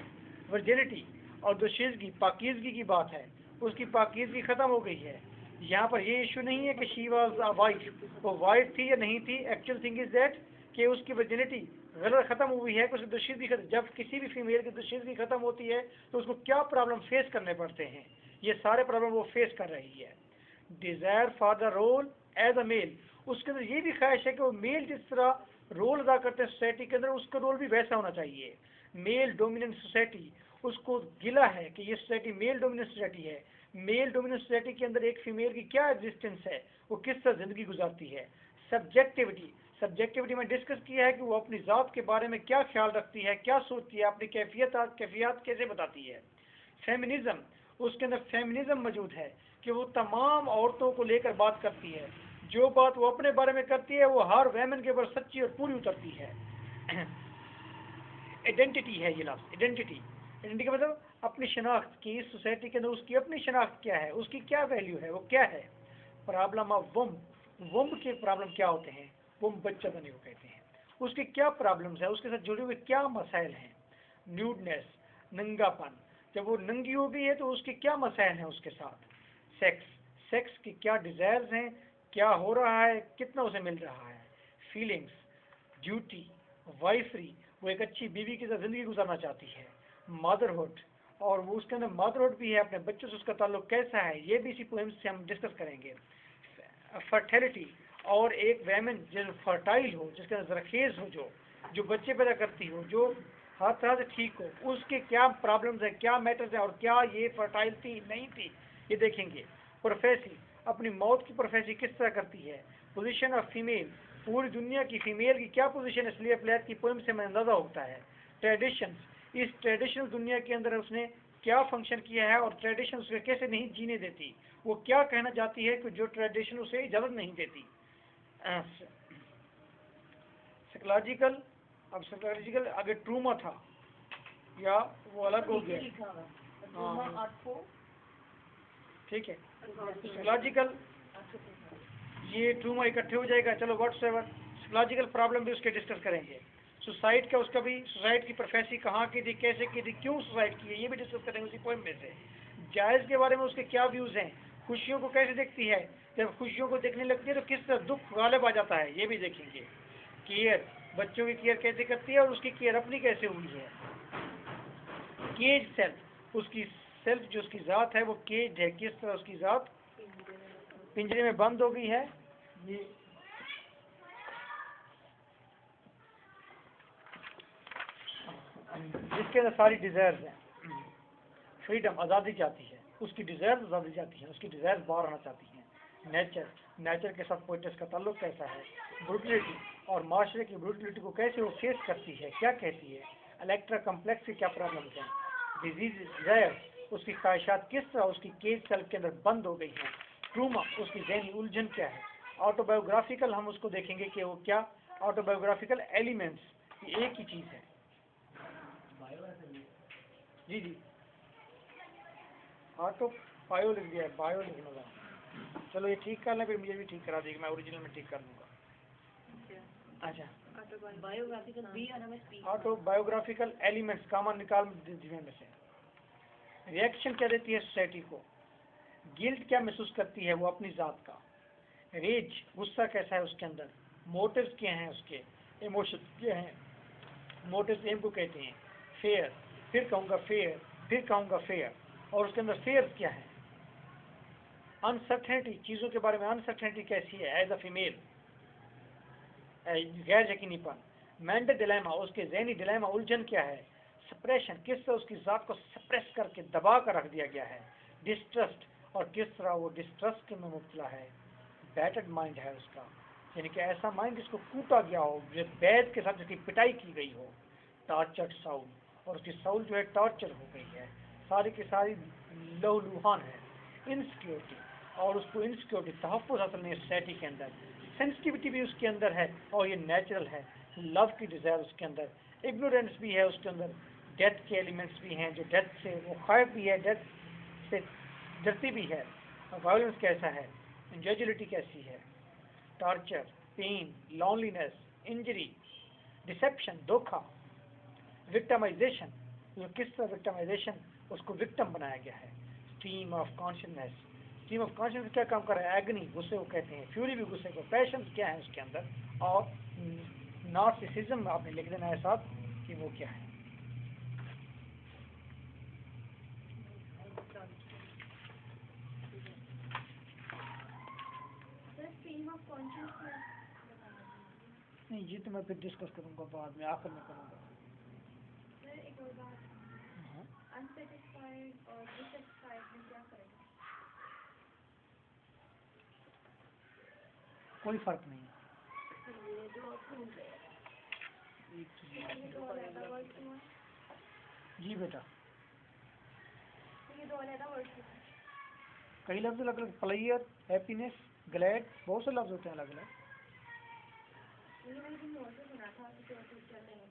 वर्जिनिटी और दुशीज़गी पाकीज़गी की बात है, उसकी पाकीज़गी ख़त्म हो गई है। यहाँ पर ये इशू नहीं है कि शी वाज अ वाइफ, वो वाइफ थी या नहीं थी। एक्चुअल थिंग इज़ दैट कि उसकी वर्जिनिटी गलत ख़त्म हुई है, कुछ दुशीज़गी जब किसी भी फीमेल की दुशीज़गी ख़त्म होती है तो उसको क्या प्रॉब्लम फेस करने पड़ते हैं, ये सारे प्रॉब्लम वो फेस कर रही है। Desire for the role as a male, उसके अंदर ये भी ख्वाहिश है कि वो मेल जिस तरह रोल अदा करते हैं सोसाइटी के अंदर, उसका रोल भी वैसा होना चाहिए। मेल डोमिनेंट सोसाइटी, उसको गिला है कि ये सोसाइटी मेल डोमिनेंट सोसाइटी है। मेल डोमिनेंट सोसाइटी के अंदर एक फीमेल की क्या एग्जिस्टेंस है, वो किस तरह ज़िंदगी गुजारती है। सब्जेक्टिविटी, सब्जेक्टिविटी में डिस्कस किया है कि वो अपनी ज़ात के बारे में क्या ख्याल रखती है, क्या सोचती है, अपनी कैफियत कैसे बताती है। फेमिनिज्म, उसके अंदर फेमिनिज्म मौजूद है कि वो तमाम औरतों को लेकर बात करती है। जो बात वो अपने बारे में करती है वो हर वेमन के ऊपर सच्ची और पूरी उतरती है। आइडेंटिटी है ये लफ्ज़, आइडेंटिटी। आइडेंटिटी का मतलब अपनी शनाख्त की, इस सोसाइटी के अंदर उसकी अपनी शनाख्त क्या है, उसकी क्या वैल्यू है, वो क्या है। प्रॉब्लम ऑफ वुम्ब के प्रॉब्लम क्या होते हैं, वुम्ब बच्चा बने को कहते हैं, उसकी क्या प्रॉब्लम्स है, उसके साथ जुड़े हुए क्या मसाइल हैं। न्यूडनेस, नंगापन, जब वो नंगी हो गई है तो उसके क्या मसाइल हैं उसके साथ। सेक्स, सेक्स की क्या डिज़ायर्स हैं, क्या हो रहा है, कितना उसे मिल रहा है। फीलिंग्स, ड्यूटी, वाइफरी, वो एक अच्छी बीवी के साथ ज़िंदगी गुजारना चाहती है। मदरहुड, और वो उसके अंदर मदरहुड भी है, अपने बच्चों से उसका ताल्लुक कैसा है, ये भी इसी पोएम से हम डिस्कस करेंगे। फर्टिलिटी, और एक वेमन जो फर्टाइल हो, जिसके अंदर जरखेज हो, जो बच्चे पैदा करती हो, जो हर तरह से ठीक हो, उसके क्या प्रॉब्लम्स है, क्या मैटर्स है, और क्या ये फर्टाइल थी नहीं थी, ये देखेंगे। प्रोफेसी, अपनी मौत की प्रोफेसी किस तरह करती है। पोजीशन ऑफ फीमेल, पूरी दुनिया की फीमेल की क्या पोजीशन है स्लेव प्लेयर की पोएम से हमें अंदाज़ा होता है। ट्रेडिशंस, इस ट्रेडिशनल दुनिया के अंदर उसने क्या फंक्शन किया है, और ट्रेडिशन उसे कैसे नहीं जीने देती, वो क्या कहना चाहती है कि जो ट्रेडिशन उसे इजाज़त नहीं देती। साइकोलॉजिकल, अब साइकोलॉजिकल आगे ट्रूमा था या वो अलग हो गया, लिखा हुआ ट्रूमा आपको ठीक है। साइकोलॉजिकल, ये ट्रूमा इकट्ठे हो जाएगा, चलो व्हाट्सएवर। साइकोलॉजिकल प्रॉब्लम भी उसके डिस्कस करेंगे। सुसाइड का, उसका भी सुसाइड की प्रोफेसी कहाँ की थी, कैसे की थी, क्यों सुसाइड की है, ये भी डिस्कस करेंगे उसी पोएम में से। जायज़ के बारे में उसके क्या व्यूज़ हैं, खुशियों को कैसे देखती है, जब खुशियों को देखने लगती है तो किस तरह दुख गालिब आ जाता है, ये भी देखेंगे। केयर, बच्चों की केयर कैसे करती है, और उसकी केयर अपनी कैसे हुई है। केज सेल्फ, उसकी सेल्फ जो उसकी ज़ात है वो केज है, किस तरह उसकी ज़ात पिंजरे में बंद हो गई है। ये जिसके अंदर सारी डिज़ायर्स हैं। फ्रीडम, आज़ादी चाहती है, उसकी डिज़ायर्स आज़ादी चाहती है, उसकी डिज़ायर्स बाहर आना चाहती हैं। नेचर, नेचर के साथ पोइट्स का ताल्लुक कैसा है। ब्रूटलिटी, और माशरे की ब्रूटलिटी को कैसे वो फेस करती है, क्या कहती है। इलेक्ट्रा कम्प्लेक्स की क्या प्रॉब्लम्स हैं। डिजीज, डिज़ायर, उसकी ख्वाहिशात किस तरह उसकी केज सेल्फ के अंदर बंद हो गई हैं। ट्रूमा, उसकी ज़हनी उलझन क्या है। ऑटोबायोग्राफिकल, हम उसको देखेंगे कि वो क्या ऑटोबायोग्राफिकल एलिमेंट्स, ये एक ही चीज़ है। जी जी, ऑटो बायो लिख दिया है, बायो लिखना था। चलो ये ठीक कर लें, फिर मुझे भी ठीक करा देगी, मैं ओरिजिनल में ठीक कर दूँगा। अच्छा, बायोग्राफिकल बी और हमें स्पीक ऑटोबायोग्राफिकल एलिमेंट्स कामन निकाल जीवन में से। रिएक्शन क्या देती है सोसाइटी को। गिल्ट क्या महसूस करती है वो अपनी ज़ात का। रेज, गुस्सा कैसा है उसके अंदर। मोटिव्स क्या हैं उसके, इमोशन क्या हैं, मोटिव्स एम को कहते हैं। फेयर, फिर कहूँगा फेयर, फिर कहूँगा फेयर, और उसके अंदर फेयर क्या है। अनसर्टेनिटी, चीज़ों के बारे में अनसर्टेनिटी कैसी है एज अ फीमेल, गैर यकीनीपन। मेंटल डिलेमा, उसके ज़हनी डिलेमा उलझन क्या है। सप्रेशन, किस तरह उसकी ज़ात को सप्रेस करके दबा कर रख दिया गया है। डिस्ट्रस्ट, और किस तरह वो डिस्ट्रस्ट में मुब्तला है। बैटर्ड माइंड है उसका, यानी कि ऐसा माइंड जिसको कूटा गया हो, जो बैद के साथ जिसकी पिटाई की गई हो। टॉर्चर्ड साउल, और उसकी साउल जो है टॉर्चर हो गई है, सारी की सारी लहूलुहान है। इनसिक्योरिटी, और उसको इनसिक्योरिटी, तहफ़्फ़ुज़ हासिल नहीं है सोसाइटी के अंदर। सेंसिटिविटी भी उसके अंदर है, और ये नेचुरल है। लव की डिज़ायर उसके अंदर, इग्नोरेंस भी है उसके अंदर। डेथ के एलिमेंट्स भी हैं, जो डेथ से वो खौफ भी है, डेथ से डरती भी है। वायलेंस कैसा है, इंजरिलिटी कैसी है। Torture, pain, loneliness, injury, deception, धोखा। विक्टमाइजेशन, जो किस तरह विक्टमाइजेशन, उसको विक्टम बनाया गया है। Stream of consciousness, stream of consciousness क्या काम कर रहा है। एग्नी, गुस्से को कहते हैं। फ्यूरी भी गुस्से को। पैशन क्या है उसके अंदर, और नार्सिसिज्म आपने लिख देना है साथ कि वो क्या है। स्ट्रीम ऑफ कॉन्शियसनेस नहीं, ये तो मैं फिर डिस्कस करूँगा बाद में, आखिर में करूँगा। सर एक और बात, अनसेटिस्फाइड और डिससेटिस्फाइड में क्या फ़र्क है। कोई फ़र्क नहीं है। ये जो आपको ये दो अलग वर्ड्स हुआ, जी बेटा, ये दो अलग वर्ड्स हुआ। कई लफ्ज़ अलग अलग, प्लेयर, हैप्पीनेस, ग्लैड, बहुत से लफ्ज़ होते हैं अलग अलग। ये मैंने कहीं और से सुना था कि तो चल रहे हैं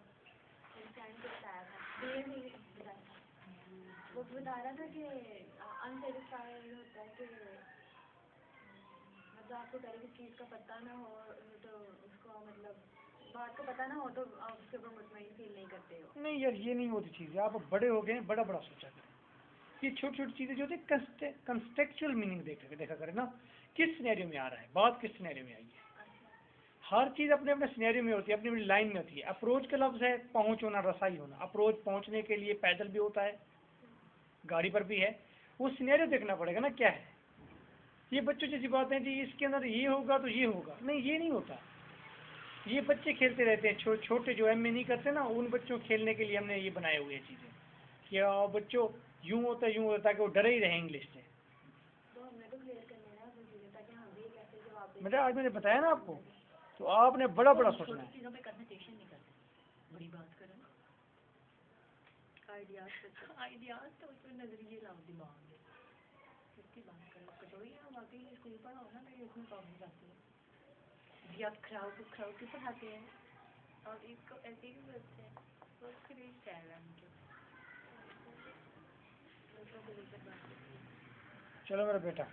फ्रेंड को बताया था, ये नहीं बताया था। वो बता रहा था कि अनसेटिस्फाइड होता है कि मतलब आपको पहले किसी चीज़ का पता ना हो तो उसको मतलब बात का पता ना हो तो आप उसके ऊपर मुतमईन फील नहीं करते हो। नहीं यार, ये नहीं होती चीज़। आप बड़े हो गए, बड़ा बड़ा सोचा करें। ये छोटी छोटी चीज़ें जो होती है कंटेक्चुअल मीनिंग देखा करें ना, किस सिनेरियो में आ रहा है, बात किस सिनेरियो में आई है। हर चीज़ अपने अपने सिनेरियो में होती है, अपनी अपनी लाइन में होती है। अप्रोच का लफ्ज़ है पहुँच होना, रसाई होना। अप्रोच पहुँचने के लिए पैदल भी होता है, गाड़ी पर भी है। वो सिनेरियो देखना पड़ेगा ना क्या है। ये बच्चों जैसी बातें जी, इसके अंदर ये होगा तो ये होगा, नहीं ये नहीं होता। ये बच्चे खेलते रहते हैं, छोटे जो एमए नहीं करते ना, उन बच्चों को खेलने के लिए हमने ये बनाए हुए चीज़ें कि बच्चों यूँ होता है यूँ होता है, ताकि वो डरे ही रहे इंग्लिश से। तो हमने तो क्लियर करना है वो चीज़ें ताकि हम भी कैसे जवाब दें। मतलब आज मैंने बताया ना आपको, तो आपने बड़ा बड़ा सोचना है। चीज़ों पे कंसंट्रेशन नहीं करते, बड़ी बात करें आइडियाज तो उसमें नजरिए लाओ दिमाग में, किसकी बात करें उसको तो ये वाकई स्कूल पढ़ा हो ना मेरे इसमें प्रॉब्लम जाती है जी। आप खराब क्यों पढ़ाते हैं और इसको ऐसे ही बोलते हैं, तो उसके लिए स्टाइल है मुझे दूसरों को लेकर बात करती है। चलो मेरा बेटा,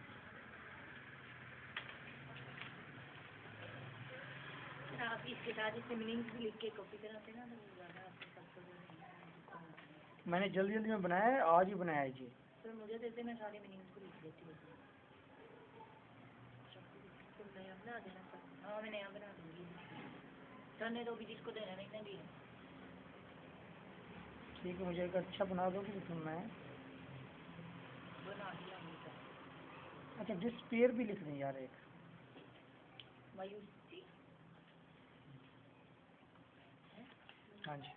आप इसके साथ इससे मीनिंग्स भी लिख के कॉपी कराते ना तो ज़्यादा आपको सबको मैंने जल्दी जल्दी में बनाया है, आज ही बनाया है जी। तो मुझे देते मैं सारे मीनिंग्स को लिख देती हूँ। तुम नया बना देना सर। हाँ मैं नया बना दूँगी, करने दो भी जिसको देना नहीं ना दिया। ठीक है, मुझे एक अच्छा बना दोगे तो फिर मैं बना दिया मुझे अच्छा डिस्पेयर भी लिख दें यार एक। मायूसी। हाँ जी,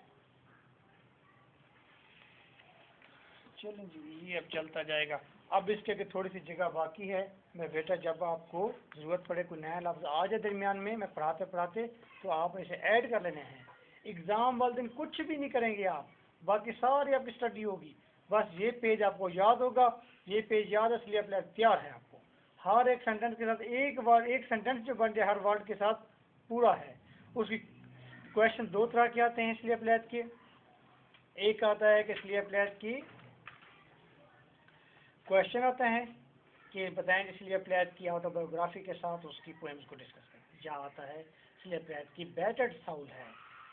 चलें जी, ये अब चलता जाएगा। अब इसके आगे थोड़ी सी जगह बाकी है। मैं बेटा जब आपको ज़रूरत पड़े, कोई नया लफ्ज़ आ जाए दरमियान में, मैं पढ़ाते पढ़ाते, तो आप इसे ऐड कर लेने हैं। एग्ज़ाम वाले दिन कुछ भी नहीं करेंगे आप, बाकी सारी आपकी स्टडी होगी। बस ये पेज आपको याद होगा, ये पेज याद है इसलिए अपना तैयार है आपको। हर एक सेंटेंस के साथ एक वर्ड, एक सेंटेंस जो बन जाए हर वर्ड के साथ पूरा है। उसकी क्वेश्चन दो तरह के आते हैं इसलिए अप्लाइड के। एक आता है कि इसलिए अप्लाइड की क्वेश्चन आता है कि बताएं इसलिए अप्लाइड की ऑटोबायोग्राफी के साथ उसकी पोएम्स को डिस्कस करें। या आता है इसलिए अप्लाइड की बैटर्ड साउल है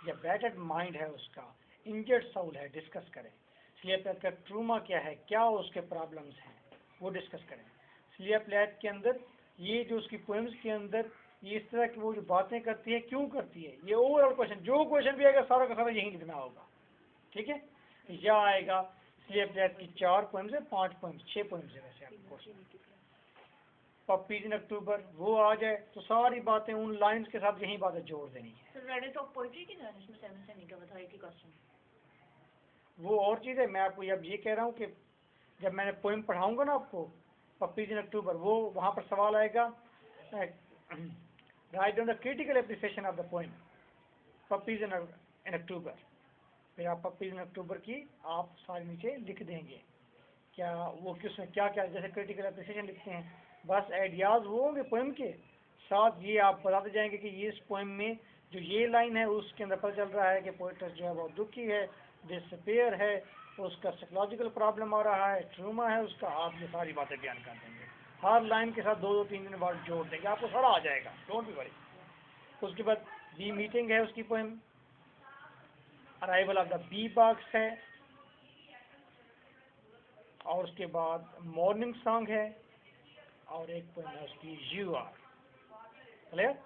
या बैटर्ड माइंड है, उसका इंजर्ड साउल है, डिस्कस करें। इसलिए अप्लाइड का ट्रूमा क्या है, क्या उसके प्रॉब्लम्स हैं, वो डिस्कस करें। इसलिए अप्लाइड के अंदर ये जो उसकी पोएम्स के अंदर ये इस तरह की वो जो बातें करती है क्यों करती है, ये ओवरऑल क्वेश्चन, जो क्वेश्चन भी आएगा सारा का सारा यही लिखना होगा। ठीक है, या आएगा इसलिए अप्लाइड की 4 पोएम्स है, 5 पोएम्स, 6 पोएम्स है वैसे आपके कोर्स में। पपीज इन अक्टूबर वो आ जाए तो सारी बातें उन लाइंस के साथ यही बातें जोड़ देनी है। सर मैंने तो पोइट्री की ना इसमें 7 से नहीं कहा था एक ही क्वेश्चन। वो और चीज़ है। मैं आपको अब ये कह रहा हूँ कि जब मैंने पोएम पढ़ाऊंगा ना आपको पपीज इन अक्टूबर, वो वहाँ पर सवाल आएगा write down the critical appreciation of the poem poppies in October. फिर आप पपीज इन अक्टूबर की आप सारे नीचे लिख देंगे क्या वो किस में क्या क्या, जैसे क्रिटिकल एप्रिसिएशन लिखते हैं। बस आइडियाज़ वो होंगे पोएम के साथ, ये आप बताते जाएंगे कि ये इस पोएम में जो ये लाइन है उसके अंदर पता चल रहा है कि पोएट्स जो है बहुत दुखी है, डिस्पेयर है, उसका साइकोलॉजिकल प्रॉब्लम आ रहा है, ट्रूमा है उसका। आप ये सारी बातें बयान कर देंगे, हर लाइन के साथ 2-2 3-3 वर्ड जोड़ देंगे, आपको सारा आ जाएगा, डोंट बी वरी। उसके बाद बी मीटिंग है उसकी poem, arrival of the bee box है, और उसके बाद मॉर्निंग सॉन्ग है, और एक पोएम है उसकी यू आर। क्लियर?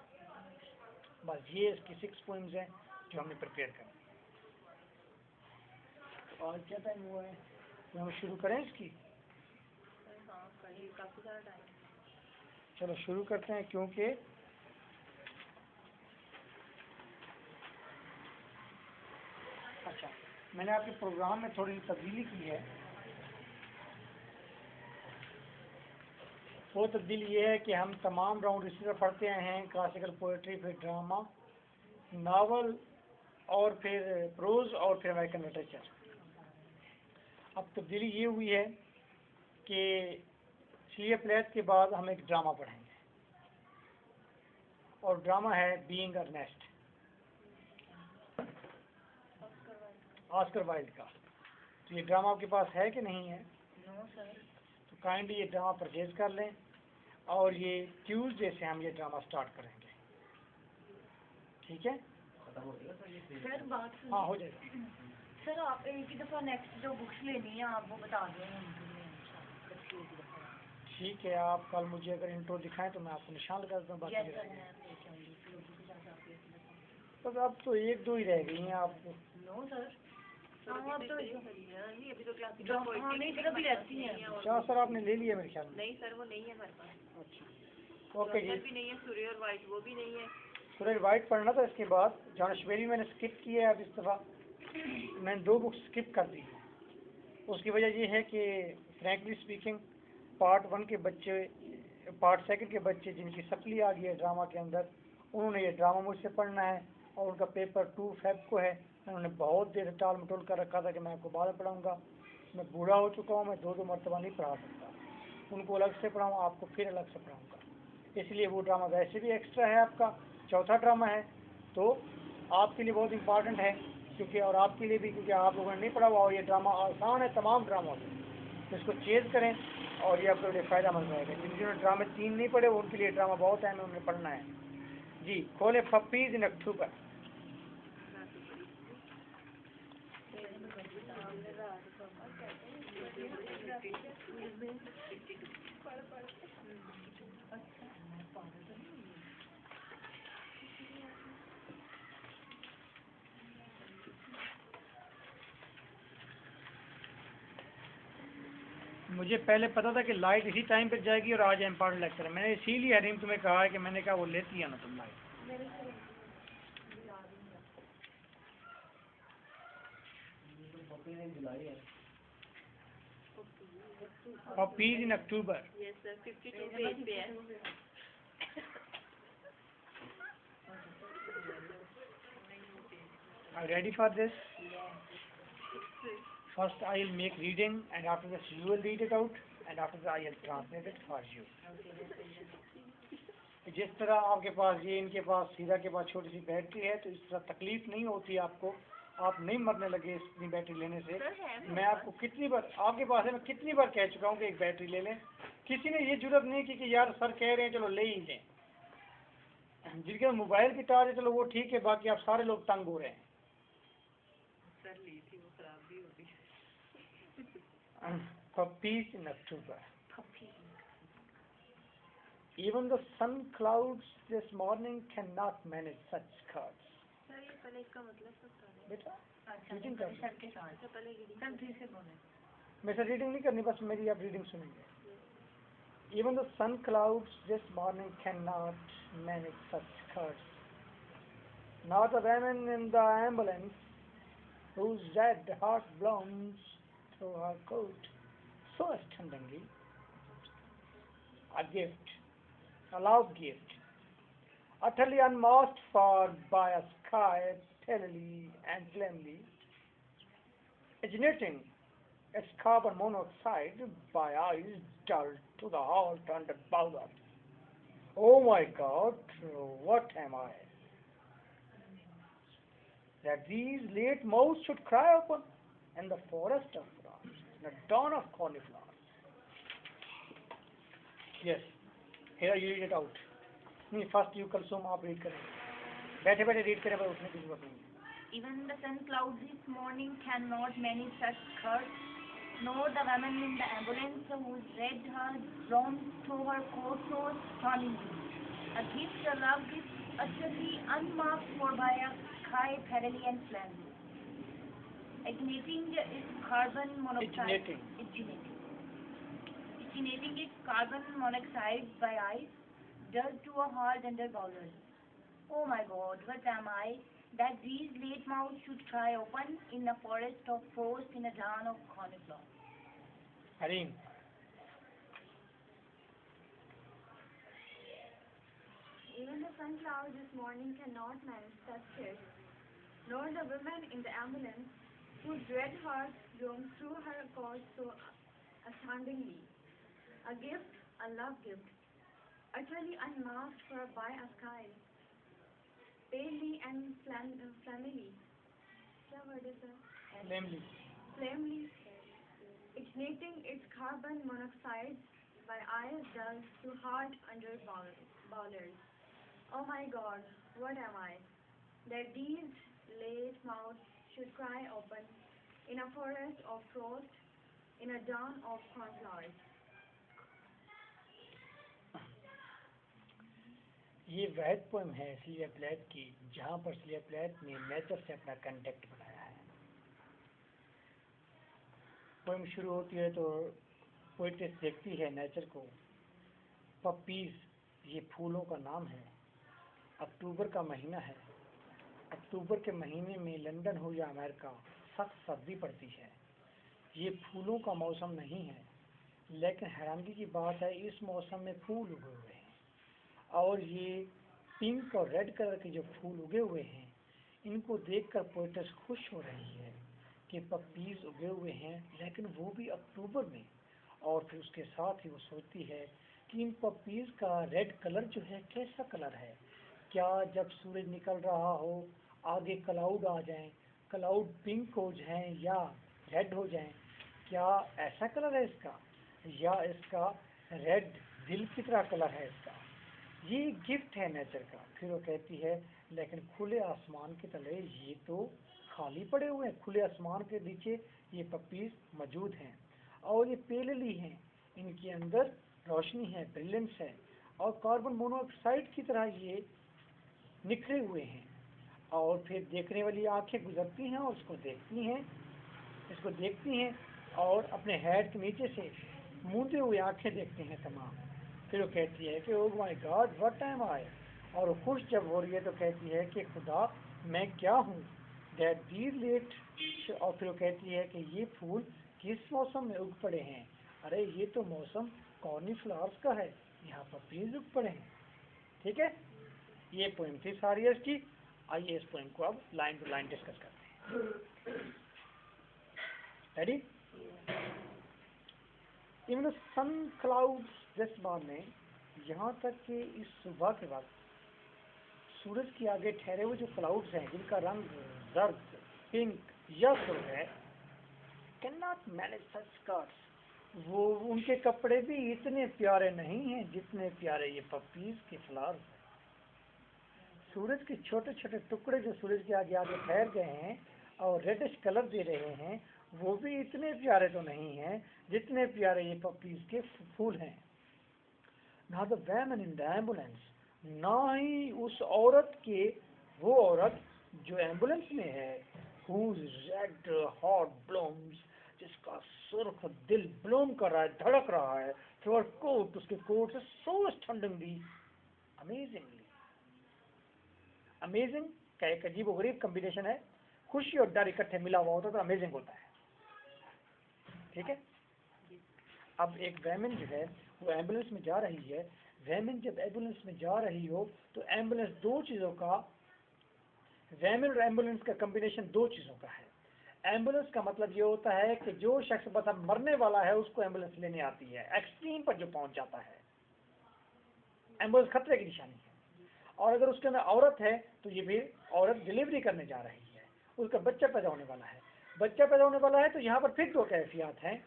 बस ये इसकी 6 पोएम्स हैं जो हमने प्रिपेयर कर दी। तो आज क्या टाइम हुआ है, तो हम शुरू करें इसकी? हाँ कल काफ़ी ज़्यादा टाइम। चलो शुरू करते हैं, क्योंकि अच्छा मैंने आपके प्रोग्राम में थोड़ी सी तब्दीली की है। वो तब्दीली ये है कि हम तमाम राउंड इसी तरह पढ़ते आए हैं, क्लासिकल पोएट्री, फिर ड्रामा, नावल, और फिर प्रोज, और फिर अमेरिकन लिटरेचर। अब तब्दीली ये हुई है कि सीए प्लेस के बाद हम एक ड्रामा पढ़ेंगे, और ड्रामा है being a nest. Oscar Wilde का। तो ये ड्रामा आपके पास है कि नहीं है? No sir. तो काइंडली ये ड्रामा परचेज कर लें और ये ट्यूसडे से हम ये ड्रामा स्टार्ट करेंगे, ठीक है? खत्म हो गया सर ये फिर? सर बात सुनिए। हाँ हो जाएगा। सर आप एक ही दफ़ा नेक्स्ट जो बुक्स लेनी है आप वो बता दें ठीक है, आप कल मुझे अगर इंट्रो दिखाएं तो मैं आपको निशान लगा देता हूँ। बाकी यस जो सर रहेंगे। मैं लेके आऊँगी फिर उसी के साथ आप लेके बताओ। बस अब तो एक दो ही रह गई हैं आपको। No sir. हाँ अब तो अभी तो क्लास हाँ नहीं सर अभी रहती हैं। अच्छा सर आपने ले लिया मेरे ख्याल में। नहीं सर वो नहीं है हमारे पास। अच्छा ओके जी। भी नहीं है, सूर्य और वाइट वो भी नहीं है। सूरज वाइट पढ़ना था, इसके बाद जॉनशबेरी मैंने स्किप किया है। अब इस दफ़ा मैंने 2 बुक स्किप कर दी है। उसकी वजह ये है कि फ्रैंकली स्पीकिंग पार्ट 1 के बच्चे, पार्ट 2 के बच्चे जिनकी सप्ली आ गई है ड्रामा के अंदर, उन्होंने ये ड्रामा मुझसे पढ़ना है और उनका पेपर 2 फेब को है। उन्होंने बहुत देर टाल मटोल कर रखा था कि मैं आपको बाद में पढ़ाऊँगा। मैं बूढ़ा हो चुका हूँ, मैं 2 मरतबा नहीं पढ़ा सकता। उनको अलग से पढ़ाऊँ, आपको फिर अलग से पढ़ाऊँगा। इसलिए वो ड्रामा वैसे भी एक्स्ट्रा है, आपका चौथा ड्रामा है, तो आपके लिए बहुत इम्पॉर्टेंट है क्योंकि, और आपके लिए भी क्योंकि आप लोगों ने नहीं पढ़ा हुआ और ये ड्रामा आसान है तमाम ड्रामों से। तो इसको चेज करें और ये आपके लिए फ़ायदा मंद रहेगा। जिन्होंने ड्रामे 3 नहीं पढ़े उनके लिए ड्रामा बहुत है, उन्हें पढ़ना है जी। खोले पप्पीज इन अक्टूबर। मुझे पहले पता था कि लाइट इसी टाइम पर जाएगी और आज इम्पॉर्टेंट लेक्चर है। मैंने इसीलिए हरीम तुम्हें कहा है कि मैंने कहा वो लेती है ना तुम लाइट। पप्पी ने बुलाई है। पप्पीज इन अक्टूबर। यस सर 52 पेज पे है। Are you ready for this? First I will make reading and after this you will read it out and after that I will translate it for you. जिस तरह आपके पास ये इनके पास सीधा के पास छोटी सी बैटरी है तो इस तरह तकलीफ नहीं होती आपको, आप नहीं मरने लगे इतनी बैटरी लेने से। मैं आपको कितनी बार, आपके पास है, मैं कितनी बार कह चुका हूँ कि एक बैटरी ले लें। किसी ने ये जरूरत नहीं की कि यार सर कह रहे हैं चलो ले ही लें। जिनके मोबाइल की टार्च है चलो वो ठीक है, बाकी आप सारे लोग तंग हो रहे हैं। सर ली थी वो खराब भी होगी। Puppies in October. Even the sun clouds this morning cannot manage such skirts. Sir ये पहले इसका मतलब बता बेटा अच्छा रीडिंग कर, सर के साथ दो। पहले रीडिंग सर फिर से बोले। मैं सर रीडिंग नहीं करनी, बस मेरी आप रीडिंग सुनेंगे। Even the sun clouds this morning cannot manage such skirts. Not the women in the ambulance whose red heart blooms through her coat so astoundingly. A gift, a love gift, utterly unmasked for by a sky palely and flamely, agitating its carbon monoxide by eyes dull to the heart under powder. Oh my God, what am I? That these late mouths should cry upon in the forest of frost, in the dawn of cauliflowers. Yes, here you read it out. नहीं फर्स्ट यू कलसुम आप रीड करें, बैठे बैठे रीड करें, पर उठने की जरूरत नहीं है। Even the sun clouds this morning cannot manage such skirts, nor the woman in the ambulance whose red heart roams through her coat so stunningly. A gift, a love gift, utterly unmarked for by a sky pearly and flaming, igniting its carbon monoxide. Igniting its carbon monoxide by ice, dull to a heart under bowels. Oh my God, what am I? That these late mouths should cry open in a forest of frost in a dawn of cauliflower. Hareem Even the sun clouds this morning cannot manage such tears, nor the woman in the ambulance whose red heart roams through her coat so astoundingly. A gift, a love gift, utterly unmasked for by a sky, palely and flammily. क्या word है sir? flame leaf. Flame leaf, igniting its carbon monoxide by ice dust to hard under boilers. Oh my God, what am I? That these late mouths should cry open in a forest of frost, in a dawn of cornflowers. ये वैध पोएम है सिल्विया प्लैथ की, जहाँ पर सिल्विया प्लैथ ने नेचर से अपना कांटेक्ट बनाया है। पोएम शुरू होती है तो पोएट्रेस देखती है नेचर को। पपीज ये फूलों का नाम है। अक्टूबर का महीना है। अक्टूबर के महीने में लंदन हो या अमेरिका सख्त सर्दी पड़ती है। ये फूलों का मौसम नहीं है, लेकिन हैरानगी की बात है इस मौसम में फूल उगे हुए हैं। और ये पिंक और रेड कलर के जो फूल उगे हुए हैं, इनको देखकर पोएट्रेस खुश हो रही है कि पपीज उगे हुए हैं, लेकिन वो भी अक्टूबर में। और फिर उसके साथ ही वो सोचती है कि इन पपीज का रेड कलर जो है कैसा कलर है। क्या जब सूरज निकल रहा हो आगे क्लाउड आ जाएं, क्लाउड पिंक हो जाएं या रेड हो जाएं, क्या ऐसा कलर है इसका, या इसका रेड दिल की तरह कलर है इसका। ये गिफ्ट है नेचर का। फिर वो कहती है लेकिन खुले आसमान के तले ये तो खाली पड़े हुए हैं। खुले आसमान के नीचे ये पपीज मौजूद हैं और ये पेलली हैं, इनके अंदर रोशनी है, ब्रिलियंस है और कार्बन मोनोऑक्साइड की तरह ये निखरे हुए हैं। और फिर देखने वाली आंखें गुजरती हैं और इसको देखती हैं और अपने हेड के नीचे से मूंदे हुए आंखें देखते हैं तमाम। फिर वो कहती है कि oh my god what am I. और वो खुश जब हो रही है तो कहती है कि खुदा मैं क्या हूँ, दैट दीज लेट। और फिर वो कहती है कि ये फूल किस मौसम में उग पड़े हैं। अरे ये तो मौसम कॉर्नीफ्लावर्स का है, यहाँ पर पीज उग पड़े हैं। ठीक है, ये पोएम थी सारी इसकी। आइए इस पोएम को अब लाइन टू लाइन डिस्कस करते हैं। Ready? Even sun clouds this morning, यहाँ तक कि इस सुबह के वक्त सूरज के आगे ठहरे हुए जो क्लाउड्स हैं जिनका रंग जर्द पिंक या है, can not manage such skirts. वो उनके कपड़े भी इतने प्यारे नहीं हैं जितने प्यारे ये पपीज के फ्लावर्स हैं। सूरज के छोटे छोटे टुकड़े जो सूरज के आगे आगे ठहर गए हैं और रेडिश कलर दे रहे हैं, वो भी इतने प्यारे तो नहीं हैं जितने प्यारे ये पपीज के फूल हैं। ना the woman in the ambulance, ना ही उस औरत के, वो औरत जो एम्बुलेंस में है, whose red hot blooms, जिसका सुर्ख दिल ब्लूम कर रहा है, धड़क रहा है, थ्रू हर कोट, उसके कोट से so stunningly, amazingly। अमेजिंग का एक अजीब और गरीब कॉम्बिनेशन है। खुशी और डर इकट्ठे मिला हुआ होता है तो अमेजिंग होता है। ठीक है, अब एक वैमन जो है वो एम्बुलेंस में जा रही है। वैमन जब एम्बुलेंस में जा रही हो तो एम्बुलेंस दो चीज़ों का, वैमन और एम्बुलेंस का कॉम्बिनेशन दो चीज़ों का है। एम्बुलेंस का मतलब ये होता है कि जो शख्स बस अब मरने वाला है उसको एम्बुलेंस लेने आती है, एक्सट्रीम पर जो पहुंच जाता है, एम्बुलेंस खतरे की निशानी है। और अगर उसके अंदर औरत है तो ये भी औरत डिलीवरी करने जा रही है, उसका बच्चा पैदा होने वाला है। बच्चा पैदा होने वाला है तो यहाँ पर फिर दो कैफियत हैं,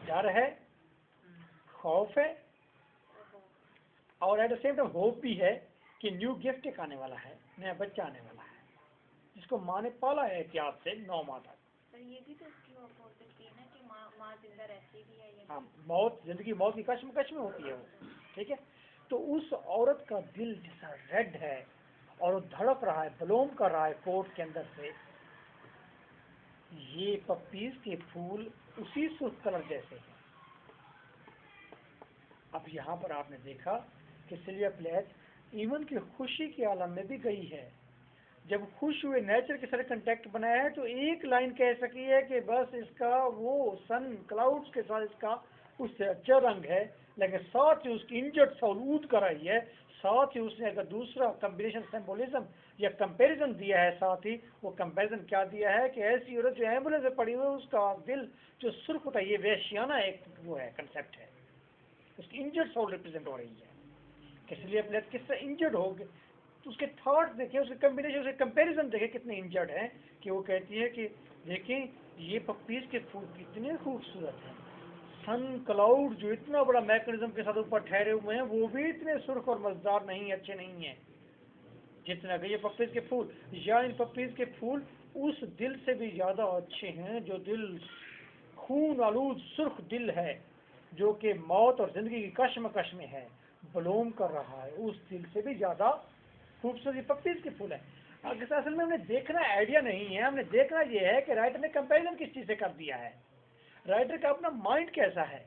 डर है, खौफ है और at the same time hope भी है कि न्यू गिफ्ट एक आने वाला है, नया बच्चा आने वाला है जिसको माँ ने पाला है एहतियात से 9 माह तक। पर ये भी तो इसकी हो सकती है ना कि माँ जिंदा रहती भी है। हाँ, मौत, जिंदगी मौत की कश्मकश में होती है वो। ठीक है, तो उस औरत का दिल जैसा रेड है और वो धड़क रहा है, ब्लूम कर रहा है कोट के अंदर से। ये पपीज के फूल उसी सुर्ख कलर जैसे हैं। अब यहाँ पर आपने देखा कि सिल्विया प्लैथ इवन की खुशी के आलम में भी गई है। जब खुश हुए नेचर के साथ कांटेक्ट बनाया है तो एक लाइन कह सकी है कि बस इसका वो सन क्लाउड्स के साथ इसका उससे अच्छा रंग है, लेकिन साथ ही उसकी इंजर्ड सोल ऊद कर रही है। साथ ही उसने अगर दूसरा कॉम्बिनेशन सिंबोलिज्म या कंपैरिजन दिया है, साथ ही वो कंपैरिजन क्या दिया है कि ऐसी औरत जो एम्बुलेंस में पड़ी हुई है उसका दिल जो सुर्ख होता है, ये वैश्याना एक वो है, कंसेप्ट है, उसकी इंजर्ड सोल रिप्रेजेंट हो रही है। इसलिए प्लेट किससे इंजर्ड हो गए, तो उसके थॉट्स देखें, उसके कम्बिनेशन, उसके कंपैरिजन देखें कितने इंजर्ड हैं कि वो कहती है कि देखें ये पप्पीज के फूल कितने खूबसूरत हैं, सन क्लाउड जो इतना बड़ा मैकेनिज्म के साथ ऊपर ठहरे हुए हैं वो भी इतने सुर्ख और मजेदार नहीं, अच्छे नहीं हैं जितना कि ये पप्पीज के फूल, या इन पप्पीज के फूल उस दिल से भी ज्यादा अच्छे हैं जो दिल खून आलूद सुर्ख दिल है, जो कि मौत और जिंदगी की कश्मकश में है, ब्लूम कर रहा है, उस दिल से भी ज्यादा खूबसूरत पप्पीज के फूल है। असल में हमने देखना आइडिया नहीं है, हमने देखना ये है कि राइटर ने कंपैरिजन किस चीज से कर दिया है, राइटर का अपना माइंड कैसा है,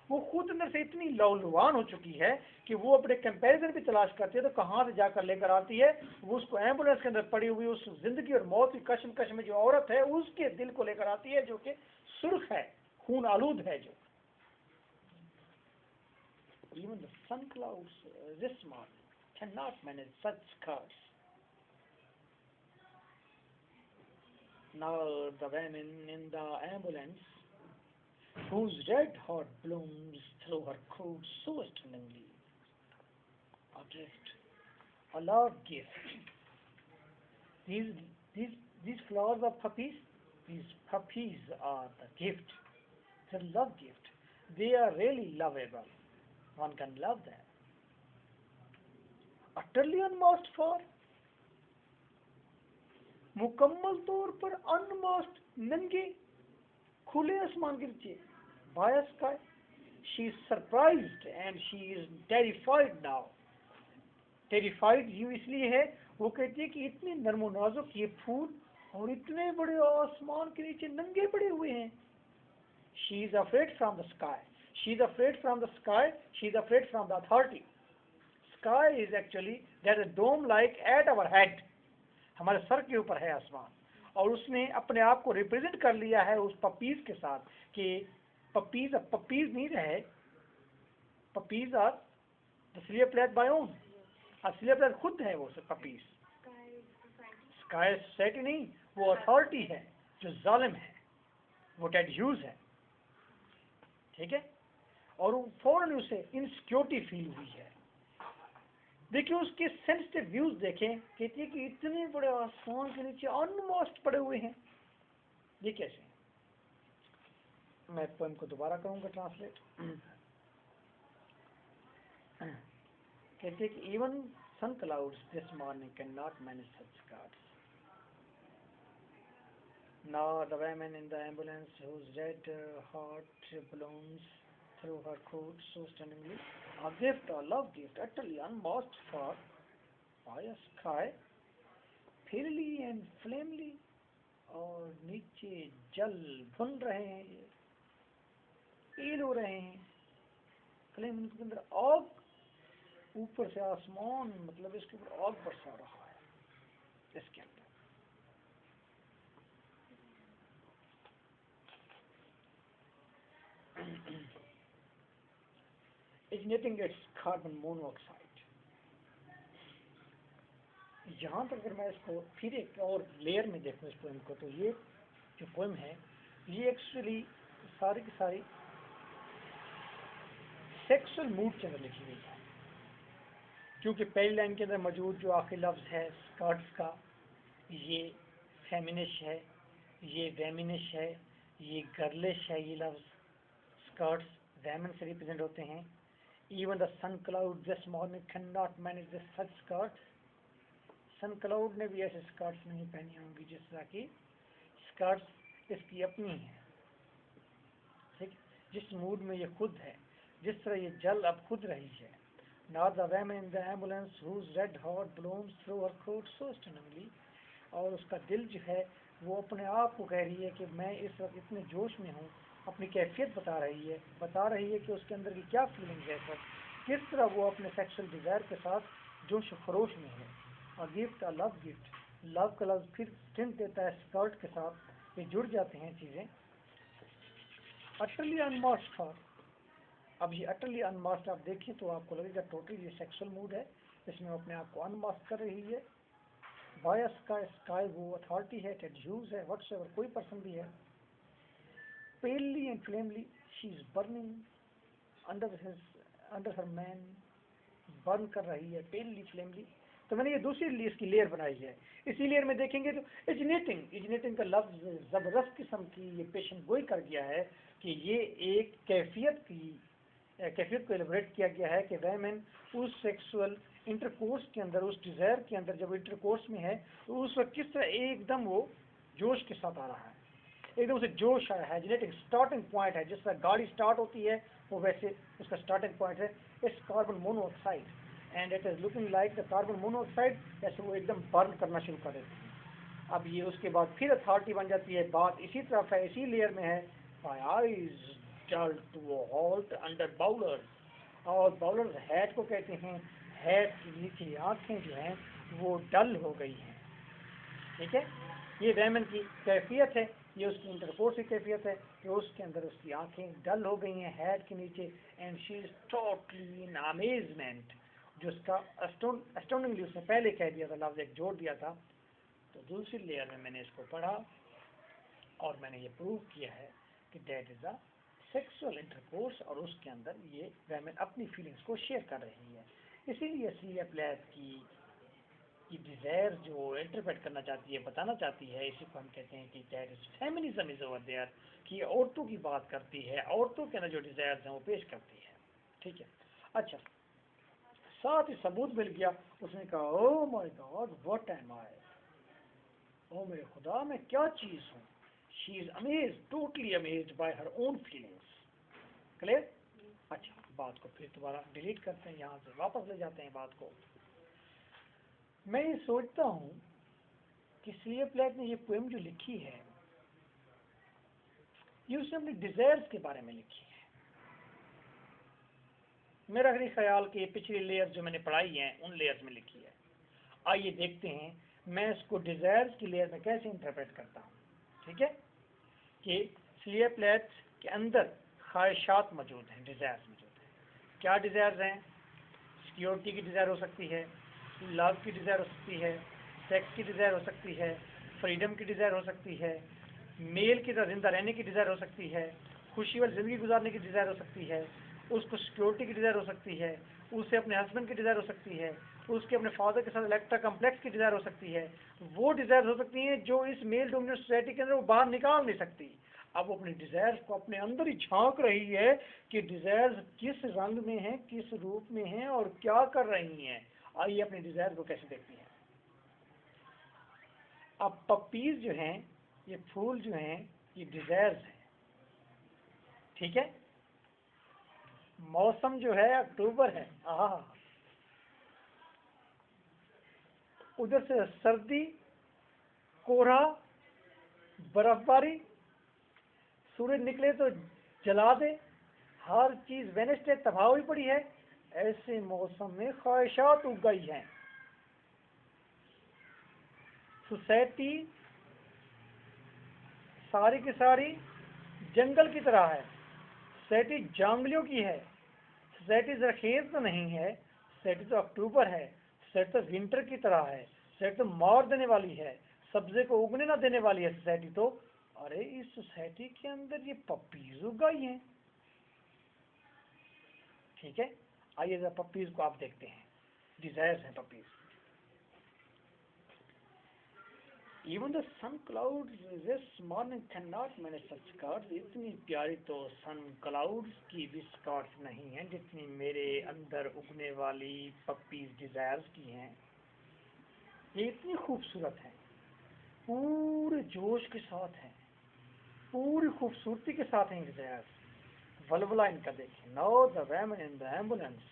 वो खुद अंदर से इतनी लौलवान हो चुकी है कि वो अपने कंपैरिजन भी तलाश करती है, तो कहाँ से जाकर लेकर आती है, वो उसको एम्बुलेंस के अंदर पड़ी हुई उस जिंदगी और मौत की कश्मकश में जो औरत है उसके दिल को लेकर आती है जो कि सुर्ख है, खून आलूद है, जो even the sun clouds this morning cannot manage such scars. Now the women in the ambulance whose red heart blooms through her coat so stunningly, a gift, a love gift. These flowers are puppies. These puppies are the gift, the love gift. They are really lovable. One can love them. Utterly unmasked for, मुकम्मल तौर पर अनमास्क्ड, नंगे खुले आसमान के नीचे, by a sky. She is surprised and she is terrified now. Terrified ये इसलिए है, वो कहती है कि इतने नरमो नाजुक ये फूल और इतने बड़े आसमान के नीचे नंगे पड़े हुए हैं. She is afraid from the sky. She is afraid from the sky. She is afraid from the authority. Sky is actually that a dome like at our head. हमारे सर के ऊपर है आसमान, और उसने अपने आप को रिप्रेजेंट कर लिया है उस पपीज के साथ कि पपीज अब पपीज नहीं रहे, poppies are the slave plate by own, slave plate खुद है वो पपीज. स्काई सोसाइटी नहीं, वो अथॉरिटी है जो जालिम है, वो टेड ह्यूज है, ठीक है. और वो फौरन उसे इनसिक्योरिटी फील हुई है. देखिए उसके सेंसिटिव व्यूज देखें, कहती है कि इतने बड़े आसमान के नीचे अनमास्क्ड पड़े हुए हैं, ये कैसे. मैं पोएम को दोबारा करूंगा ट्रांसलेट. कहती है कि even sun clouds this morning can not manage such scars. Now the woman in the ambulance whose red heart blooms through her coat so stunningly, a gift, a love gift, utterly unmasked for by a sky, fiery and flamely, और नीचे जल भुन रहे हैं, पील हो रहे हैं, फ्लेम के अंदर आग, ऊपर से आसमान, मतलब इसके ऊपर आग बरसा रहा है इसके अंदर. Igniting its carbon monoxide. यहाँ तक अगर मैं इसको फिर एक और लेयर में देखूँ इस पोएम को, तो ये जो पोएम है ये एक्चुअली सारी की सारी सेक्सुअल मूड के अंदर लिखी गई है, क्योंकि पहली लाइन के अंदर मौजूद जो आखिरी लफ्ज है स्कर्ट्स का, ये फेमिनिश है, ये वेमिनिश है, ये गर्लिश है. ये लफ्ज स्कर्ट्स वेमन से रिप्रेजेंट होते हैं. Even the sun cloud this morning cannot manage this such skirts. Sun cloud ने भी ऐसे स्कर्ट्स नहीं पहनी होंगी जिस तरह की स्कर्ट्स इसकी अपनी है, ठीक, जिस मूड में ये खुद है, जिस तरह ये जल अब खुद रही है. Not the woman in the ambulance whose red heart blooms through her coat so stunningly, और उसका दिल जो है वो अपने आप को कह रही है कि मैं इस वक्त इतने जोश में हूँ, अपनी कैफियत बता रही है कि उसके अंदर की क्या फीलिंग है, सर किस तरह वो अपने सेक्सुअल डिजायर के साथ जोश खरोश में है. और gift, a love gift, love का लफ्ज फिर टिंट देता है स्कर्ट के साथ, ये जुड़ जाते हैं चीजें. अटरली अनमास्क्ड फॉर, अब ये अटरली अनमास्क्ड आप देखिए तो आपको लगेगा टोटली ये सेक्सुअल मूड है, इसमें अपने आप को अनमास्क कर रही है. बाय स्काई, स्काई वो अथॉरिटी है, टेड ह्यूज है, व्हाटसएवर कोई पर्सन भी है. Palely and flamely, she is burning under her man, burn कर रही है. Palely, flamely, तो मैंने ये दूसरी इसकी लेयर बनाई है। इसी लेयर में देखेंगे तो इजनेटिंग का लफ्ज़ ज़बरदस्त किस्म की ये पेशन गोई कर गया है कि ये एक कैफियत को एलिब्रेट किया गया है कि वैमन उस सेक्सुअल इंटरकोर्स के अंदर, उस डिज़ायर के अंदर जब इंटरकोर्स में है तो उस वक्त किस तरह एकदम वो जोश के साथ आ रहा है, एकदम उसे जोश आया है। जेनेटिक स्टार्टिंग पॉइंट है, जिस तरह गाड़ी स्टार्ट होती है वो वैसे उसका स्टार्टिंग पॉइंट है। It's carbon monoxide and it is looking like the carbon monoxide, जैसे वो एकदम बर्न करना शुरू कर देती है। अब ये उसके बाद फिर अथॉरिटी बन जाती है, बात इसी तरफ है, इसी लेयर में है। My eyes dull to a halt under bowlers, और बाउलर्स हेड को कहते हैं, हेड की नीचे आँखें जो हैं वो डल हो गई हैं। ठीक है, ये वैमन की कैफियत है, ये उसकी इंटरकोर्स की कैफियत है कि उसके अंदर उसकी आंखें डल हो गई हैं हेड के नीचे, and she is totally in amazement. जो उसका अस्टोनिंगली उसने पहले कह दिया था, लफ्ज़ एक जोड़ दिया था। तो दूसरी लेयर में मैंने इसको पढ़ा और मैंने ये प्रूव किया है कि that is a sexual intercourse, और उसके अंदर ये वैमन अपनी फीलिंग्स को शेयर कर रही है। इसीलिए सीलिया प्लेथ की डिज़ायर जो इंटरप्रेट करना चाहती है, बताना चाहती है, इसी को हम कहते हैं कि that is feminism is over there, कि औरतों की बात करती है, औरतों के अंदर जो डिज़ायर्स हैं वो पेश करती है। ठीक है, अच्छा, साथ ही सबूत मिल गया। उसने कहा oh my god what am I, ओ मेरे खुदा मैं क्या चीज़ हूँ। She is amazed, totally amazed by her own feelings. Clear? अच्छा, बात को फिर दोबारा डिलीट करते हैं, यहाँ से वापस ले जाते हैं बात को। मैं ये सोचता हूँ कि सीलिया प्लेथ ने ये पोएम जो लिखी है, ये उसने अपने डिज़ायर्स के बारे में लिखी है। मेरा आखिरी ख्याल कि ये पिछली लेयर्स जो मैंने पढ़ाई हैं उन लेयर्स में लिखी है। आइए देखते हैं मैं इसको डिज़ायर्स की लेयर में कैसे इंटरप्रेट करता हूँ। ठीक है, कि सीलिया प्लेथ के अंदर ख्वाहिशात मौजूद हैं, डिज़ायर्स मौजूद हैं। क्या डिज़ायर्स हैं? सिक्योरिटी की डिज़ायर हो सकती है, लव की डिज़ायर हो सकती है, सेक्स की डिज़ायर हो सकती है, फ्रीडम की डिज़ायर हो सकती है, मेल की तरह जिंदा रहने की डिज़ायर हो सकती है, खुशी वाली ज़िंदगी गुजारने की डिज़ायर हो सकती है, उसको सिक्योरिटी की डिज़ायर हो सकती है, उसे अपने हस्बैंड की डिज़ायर हो सकती है, उसके अपने फादर के साथ इलेक्ट्रा कम्प्लेक्स की डिज़ायर हो सकती है। वो डिज़ायर हो सकती हैं जो इस मेल डोमिनेंट सोसाइटी के अंदर वो बाहर निकाल नहीं सकती। अब वो अपनी डिज़ायर्स को अपने अंदर ही झांक रही है कि डिज़ायर्स किस रंग में हैं, किस रूप में हैं और क्या कर रही हैं। आइए अपने डिज़ायर को कैसे देखते हैं। अब पपीज जो हैं, ये फूल जो हैं, ये डिज़ायर्स हैं। ठीक है, मौसम जो है अक्टूबर है, उधर से सर्दी, कोहरा, बर्फबारी, सूरज निकले तो जला दे, हर चीज वेनेस्डे तबाह हुई पड़ी है। ऐसे मौसम में ख्वाहिशात उग गई हैं। सोसाइटी सारी की सारी जंगल की तरह है, सोसाइटी जंगलियों की है, सोसाइटी जरखेज तो नहीं है, सोसाइटी तो अक्टूबर है, सोसाइटी तो विंटर की तरह है, सोसाइटी तो मार देने वाली है, सब्जे को उगने ना देने वाली है सोसाइटी तो। अरे इस सोसाइटी के अंदर ये पपीज उगाई हैं। ठीक है, आइए जरा पपीज को आप देखते हैं, डिजायर्स हैं poppies. Even the sun clouds this morning can not manage such skirts, इतनी प्यारी तो सन क्लाउड्स की भी स्कर्ट्स नहीं हैं जितनी मेरे अंदर उगने वाली पपीज डिजायर्स की हैं। ये इतनी खूबसूरत हैं, पूरे जोश के साथ हैं, पूरी खूबसूरती के साथ हैं डिजायर्स। वल्वला इनका देखें, know the woman in the ambulance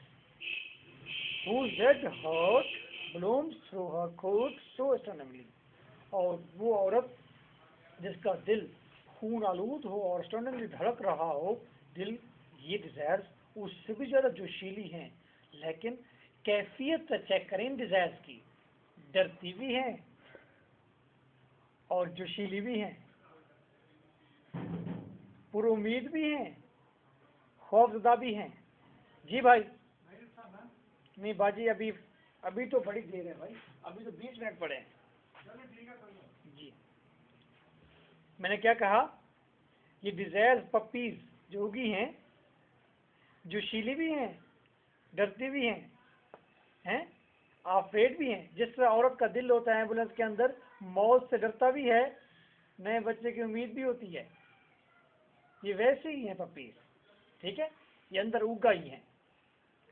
whose red heart blooms through her coat so astonishingly, और वो औरत जिसका दिल खून आलूद हो और स्टर्नली धड़क रहा हो दिल, ये डिजायर्स उससे भी ज्यादा जोशीली हैं। लेकिन कैफियत चेक करें इन डिजायर्स की, डरती भी हैं और जोशीली भी हैं, पुरुमीद भी हैं, खौफजदा भी हैं। जी भाई, नहीं बाजी अभी तो बड़ी देर है भाई, अभी तो 20 मिनट पड़े हैं। जी, मैंने क्या कहा, ये डिजायर्स पपीज जो उगी हैं, जोशीली भी हैं, डरती भी हैं, अफ्रेड भी हैं। जिस तरह औरत का दिल होता है एम्बुलेंस के अंदर, मौत से डरता भी है, नए बच्चे की उम्मीद भी होती है, ये वैसे ही हैं पपीज। ठीक है, ये अंदर उगा ही हैं।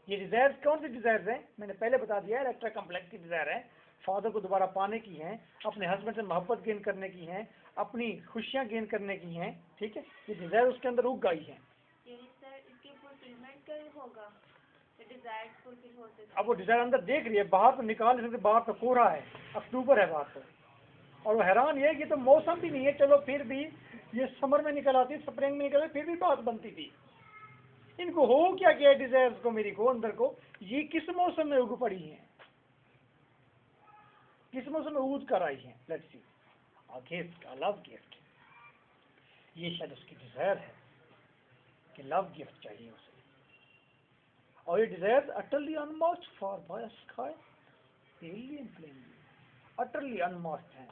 ये डिजायर्स कौन सी डिजायर्स हैं? मैंने पहले बता दिया, इलेक्ट्रा कम्प्लेक्स की डिजायर है, फादर को दोबारा पाने की हैं, अपने हस्बैंड से मोहब्बत गेन करने की हैं, अपनी खुशियां गेन करने की हैं। ठीक है, ये डिजायर उसके अंदर उग गई हैं। सर इसकी फुलफिलमेंट कब होगा? डिजायर फुलफिल होते अब वो डिजायर अंदर देख रही है, बाहर तो निकाल नहीं सकते, बाहर तो कोहरा है, अक्टूबर है बाहर तो, और वो हैरान ये कि तो मौसम भी नहीं है, चलो फिर भी ये समर में निकल आती, स्प्रिंग में निकल, फिर भी बात बनती थी। इनको हो क्या गया डिजायर्स को, मेरी को अंदर को, ये किस मौसम में उग पड़ी हैं, किस मौसम में उग कर आई हैं? Let's see, a gift, a love gift. ये शायद उसकी डिजायर है कि लव गिफ्ट चाहिए उसे, और ये desire utterly unmost for by sky alien plane, utterly unmost हैं।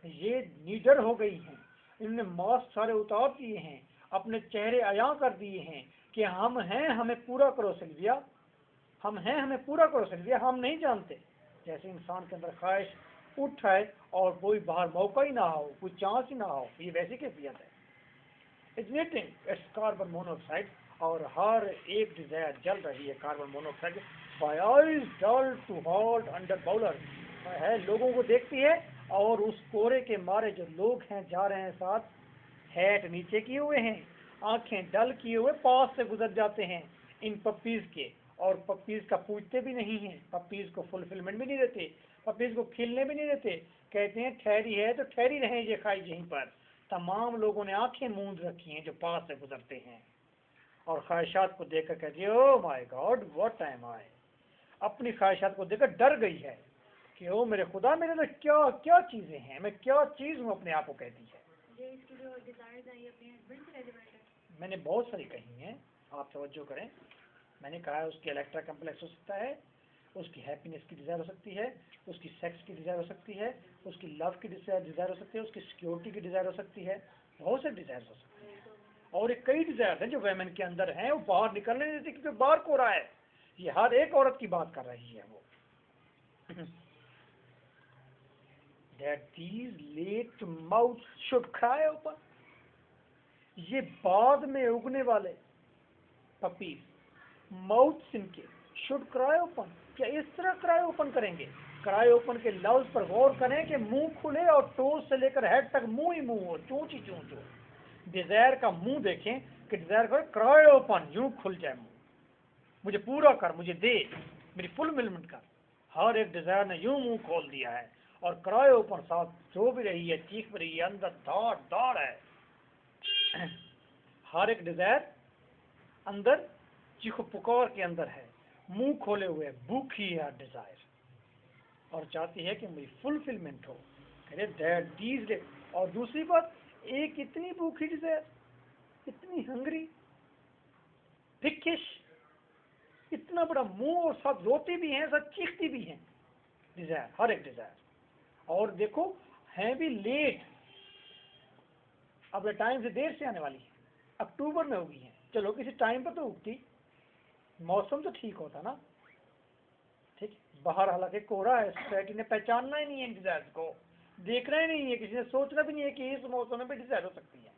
ये नीडर हो गई हैं, इन्होंने मास्क सारे उतार दिए हैं, अपने चेहरे अयां कर दिए हैं कि हम हैं, हमें पूरा करो सिल्विया, हम हैं, हमें पूरा करो सिल्विया, हम नहीं जानते। जैसे इंसान के अंदर ख्वाहिश उठ है और कोई बाहर मौका ही ना हो, कोई चांस ही ना हो, ये वैसी कैफियत है। इग्निटिंग इट्स कार्बन मोनोऑक्साइड, और हर एक डिजायर जल रही है carbon monoxide by eyes dull to halt under bowler है, लोगों को देखती है, और उस कोहरे के मारे जो लोग हैं जा रहे हैं साथ, हैट नीचे किए हुए हैं, आंखें डल किए हुए पास से गुजर जाते हैं इन पप्पीज के, और पप्पीज का पूछते भी नहीं हैं, पप्पीज को फुलफिलमेंट भी नहीं देते, पप्पीज को खिलने भी नहीं देते, कहते हैं ठहरी है तो ठहरी रहे ये खाई यहीं पर। तमाम लोगों ने आंखें मूंद रखी हैं जो पास से गुजरते हैं, और ख्वाहिशात को देखकर कहती है ओ my god what time I, अपनी ख्वाहिशात को देखकर डर गई है कि ओ मेरे खुदा, मेरे तो क्या क्या चीजें हैं, मैं क्या चीज हूँ अपने आप को, कहती है। ये इसकी जो डिजायर्स हैं ये अपने हस्बैंड से रेलिवेंट है? मैंने बहुत सारी कही हैं, आप तवज्जो करें। मैंने कहा है उसकी इलेक्ट्रा कम्प्लेक्स हो सकता है, उसकी हैप्पीनेस की डिज़ायर हो सकती है, उसकी सेक्स की डिज़ायर हो सकती है, उसकी लव की डिज़ायर हो सकती है, उसकी सिक्योरिटी की डिज़ायर हो सकती है, बहुत से डिज़ायर हो सकती है। और एक कई डिज़ायर हैं जो वेमेन के अंदर हैं, वो बाहर निकलने नहीं देती क्योंकि बाहर को रहा है। ये हर एक औरत की बात कर रही है वो। That these late mouths should cry open, ये बाद में उगने वाले पपीज माउथ इनके शुड क्राई ओपन, क्या इस तरह क्राई ओपन करेंगे? क्राई ओपन के लफ्ज पर गौर करें कि मुंह खुले और टोस से लेकर हेड तक मुंह ही मुंह हो, चूंच ही चूंच हो। डिजायर का मुंह देखें कि डिजायर कर क्राई ओपन, यूं खुल जाए मुंह, मुझे पूरा कर, मुझे दे, मेरी फुलफिलमेंट कर। हर एक डिजायर ने यूं मुंह खोल दिया है, और क्राई ओपन साथ जो भी रही है, चीख भी रही है, अंदर दौड़ दौड़ है। हर एक डिजायर अंदर चीखो पुकार के अंदर है, मुंह खोले हुए, भूखी है डिजायर, और चाहती है कि मेरी फुलफिलमेंट हो। और दूसरी बात, एक इतनी भूखी डिजायर, इतनी हंगरी, फिक्किश, इतना बड़ा मुंह, और सब रोती भी हैं, सब चीखती भी हैं डिजायर, हर एक डिजायर। और देखो हैं भी लेट, अब टाइम से देर से आने वाली है, अक्टूबर में होगी है, चलो किसी टाइम पर तो उगती, मौसम तो ठीक होता ना। ठीक, बाहर हालांकि कोहरा है, सोसाइटी ने पहचानना ही नहीं है डिजायर को, देखना ही नहीं है, किसी ने सोचना भी नहीं है कि इस मौसम में भी डिजायर हो सकती है।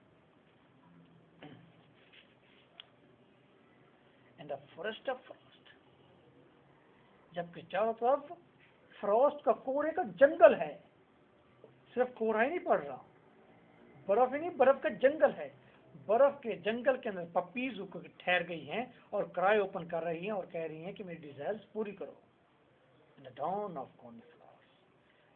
And the forest of Frost, जबकि चारों तरफ फ्रॉस्ट का, कोहरे का जंगल है, सिर्फ कोहरा ही नहीं पड़ रहा, बर्फ ही नहीं, बर्फ का जंगल है। बर्फ के जंगल के अंदर पपीज ठहर गई हैं और क्राई ओपन कर रही हैं और कह रही हैं कि मेरी डिजायर्स पूरी करो। द डॉन ऑफ कॉर्नफ्लावर्स,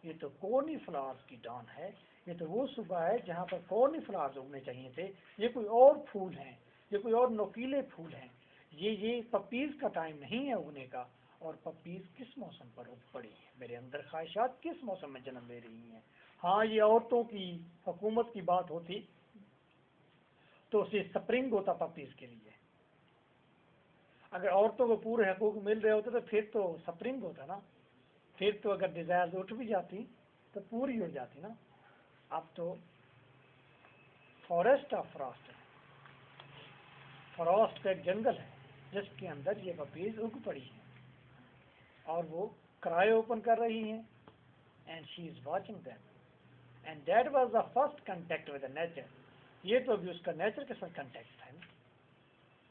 ये तो कॉर्नफ्लावर्स की डॉन है, ये तो वो सुबह है जहाँ पर कॉर्नफ्लावर्स उगने चाहिए थे, ये कोई और फूल हैं, ये कोई और नोकीले फूल हैं, ये पपीज का टाइम नहीं है उगने का। और पपीज किस मौसम पर उग पड़ी है, मेरे अंदर ख्वाहिशात किस मौसम में जन्म ले रही हैं। हाँ, ये औरतों की हुकूमत की बात होती तो उसे स्प्रिंग होता पपीज के लिए, अगर औरतों को पूरे हकूक मिल रहे होते तो फिर तो स्प्रिंग होता ना, फिर तो अगर डिजायर उठ भी जाती तो पूरी हो जाती ना। अब तो फॉरेस्ट ऑफ फ्रॉस्ट है, फ्रॉस्ट का एक जंगल है जिसके अंदर ये पपीज उग पड़ी है, और वो क्राई ओपन कर रही हैं and she is watching them and that was the first contact with the nature. ये तो अभी उसका नेचर के साथ कांटेक्ट था ना,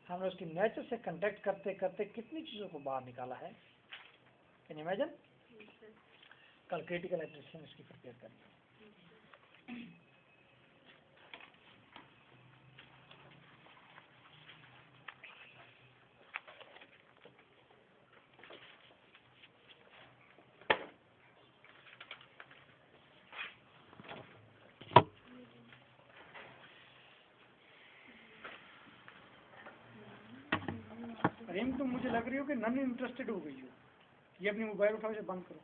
हमने उसकी नेचर से कांटेक्ट करते करते कितनी चीज़ों को बाहर निकाला है। Can imagine. कल क्रिटिकल एप्रिसिएशन इसकी प्रिपेयर करनी। रिम, तुम मुझे लग रही हो कि नन इंटरेस्टेड हो गई हो। ये अपनी मोबाइल उठाओ, से बंद करो।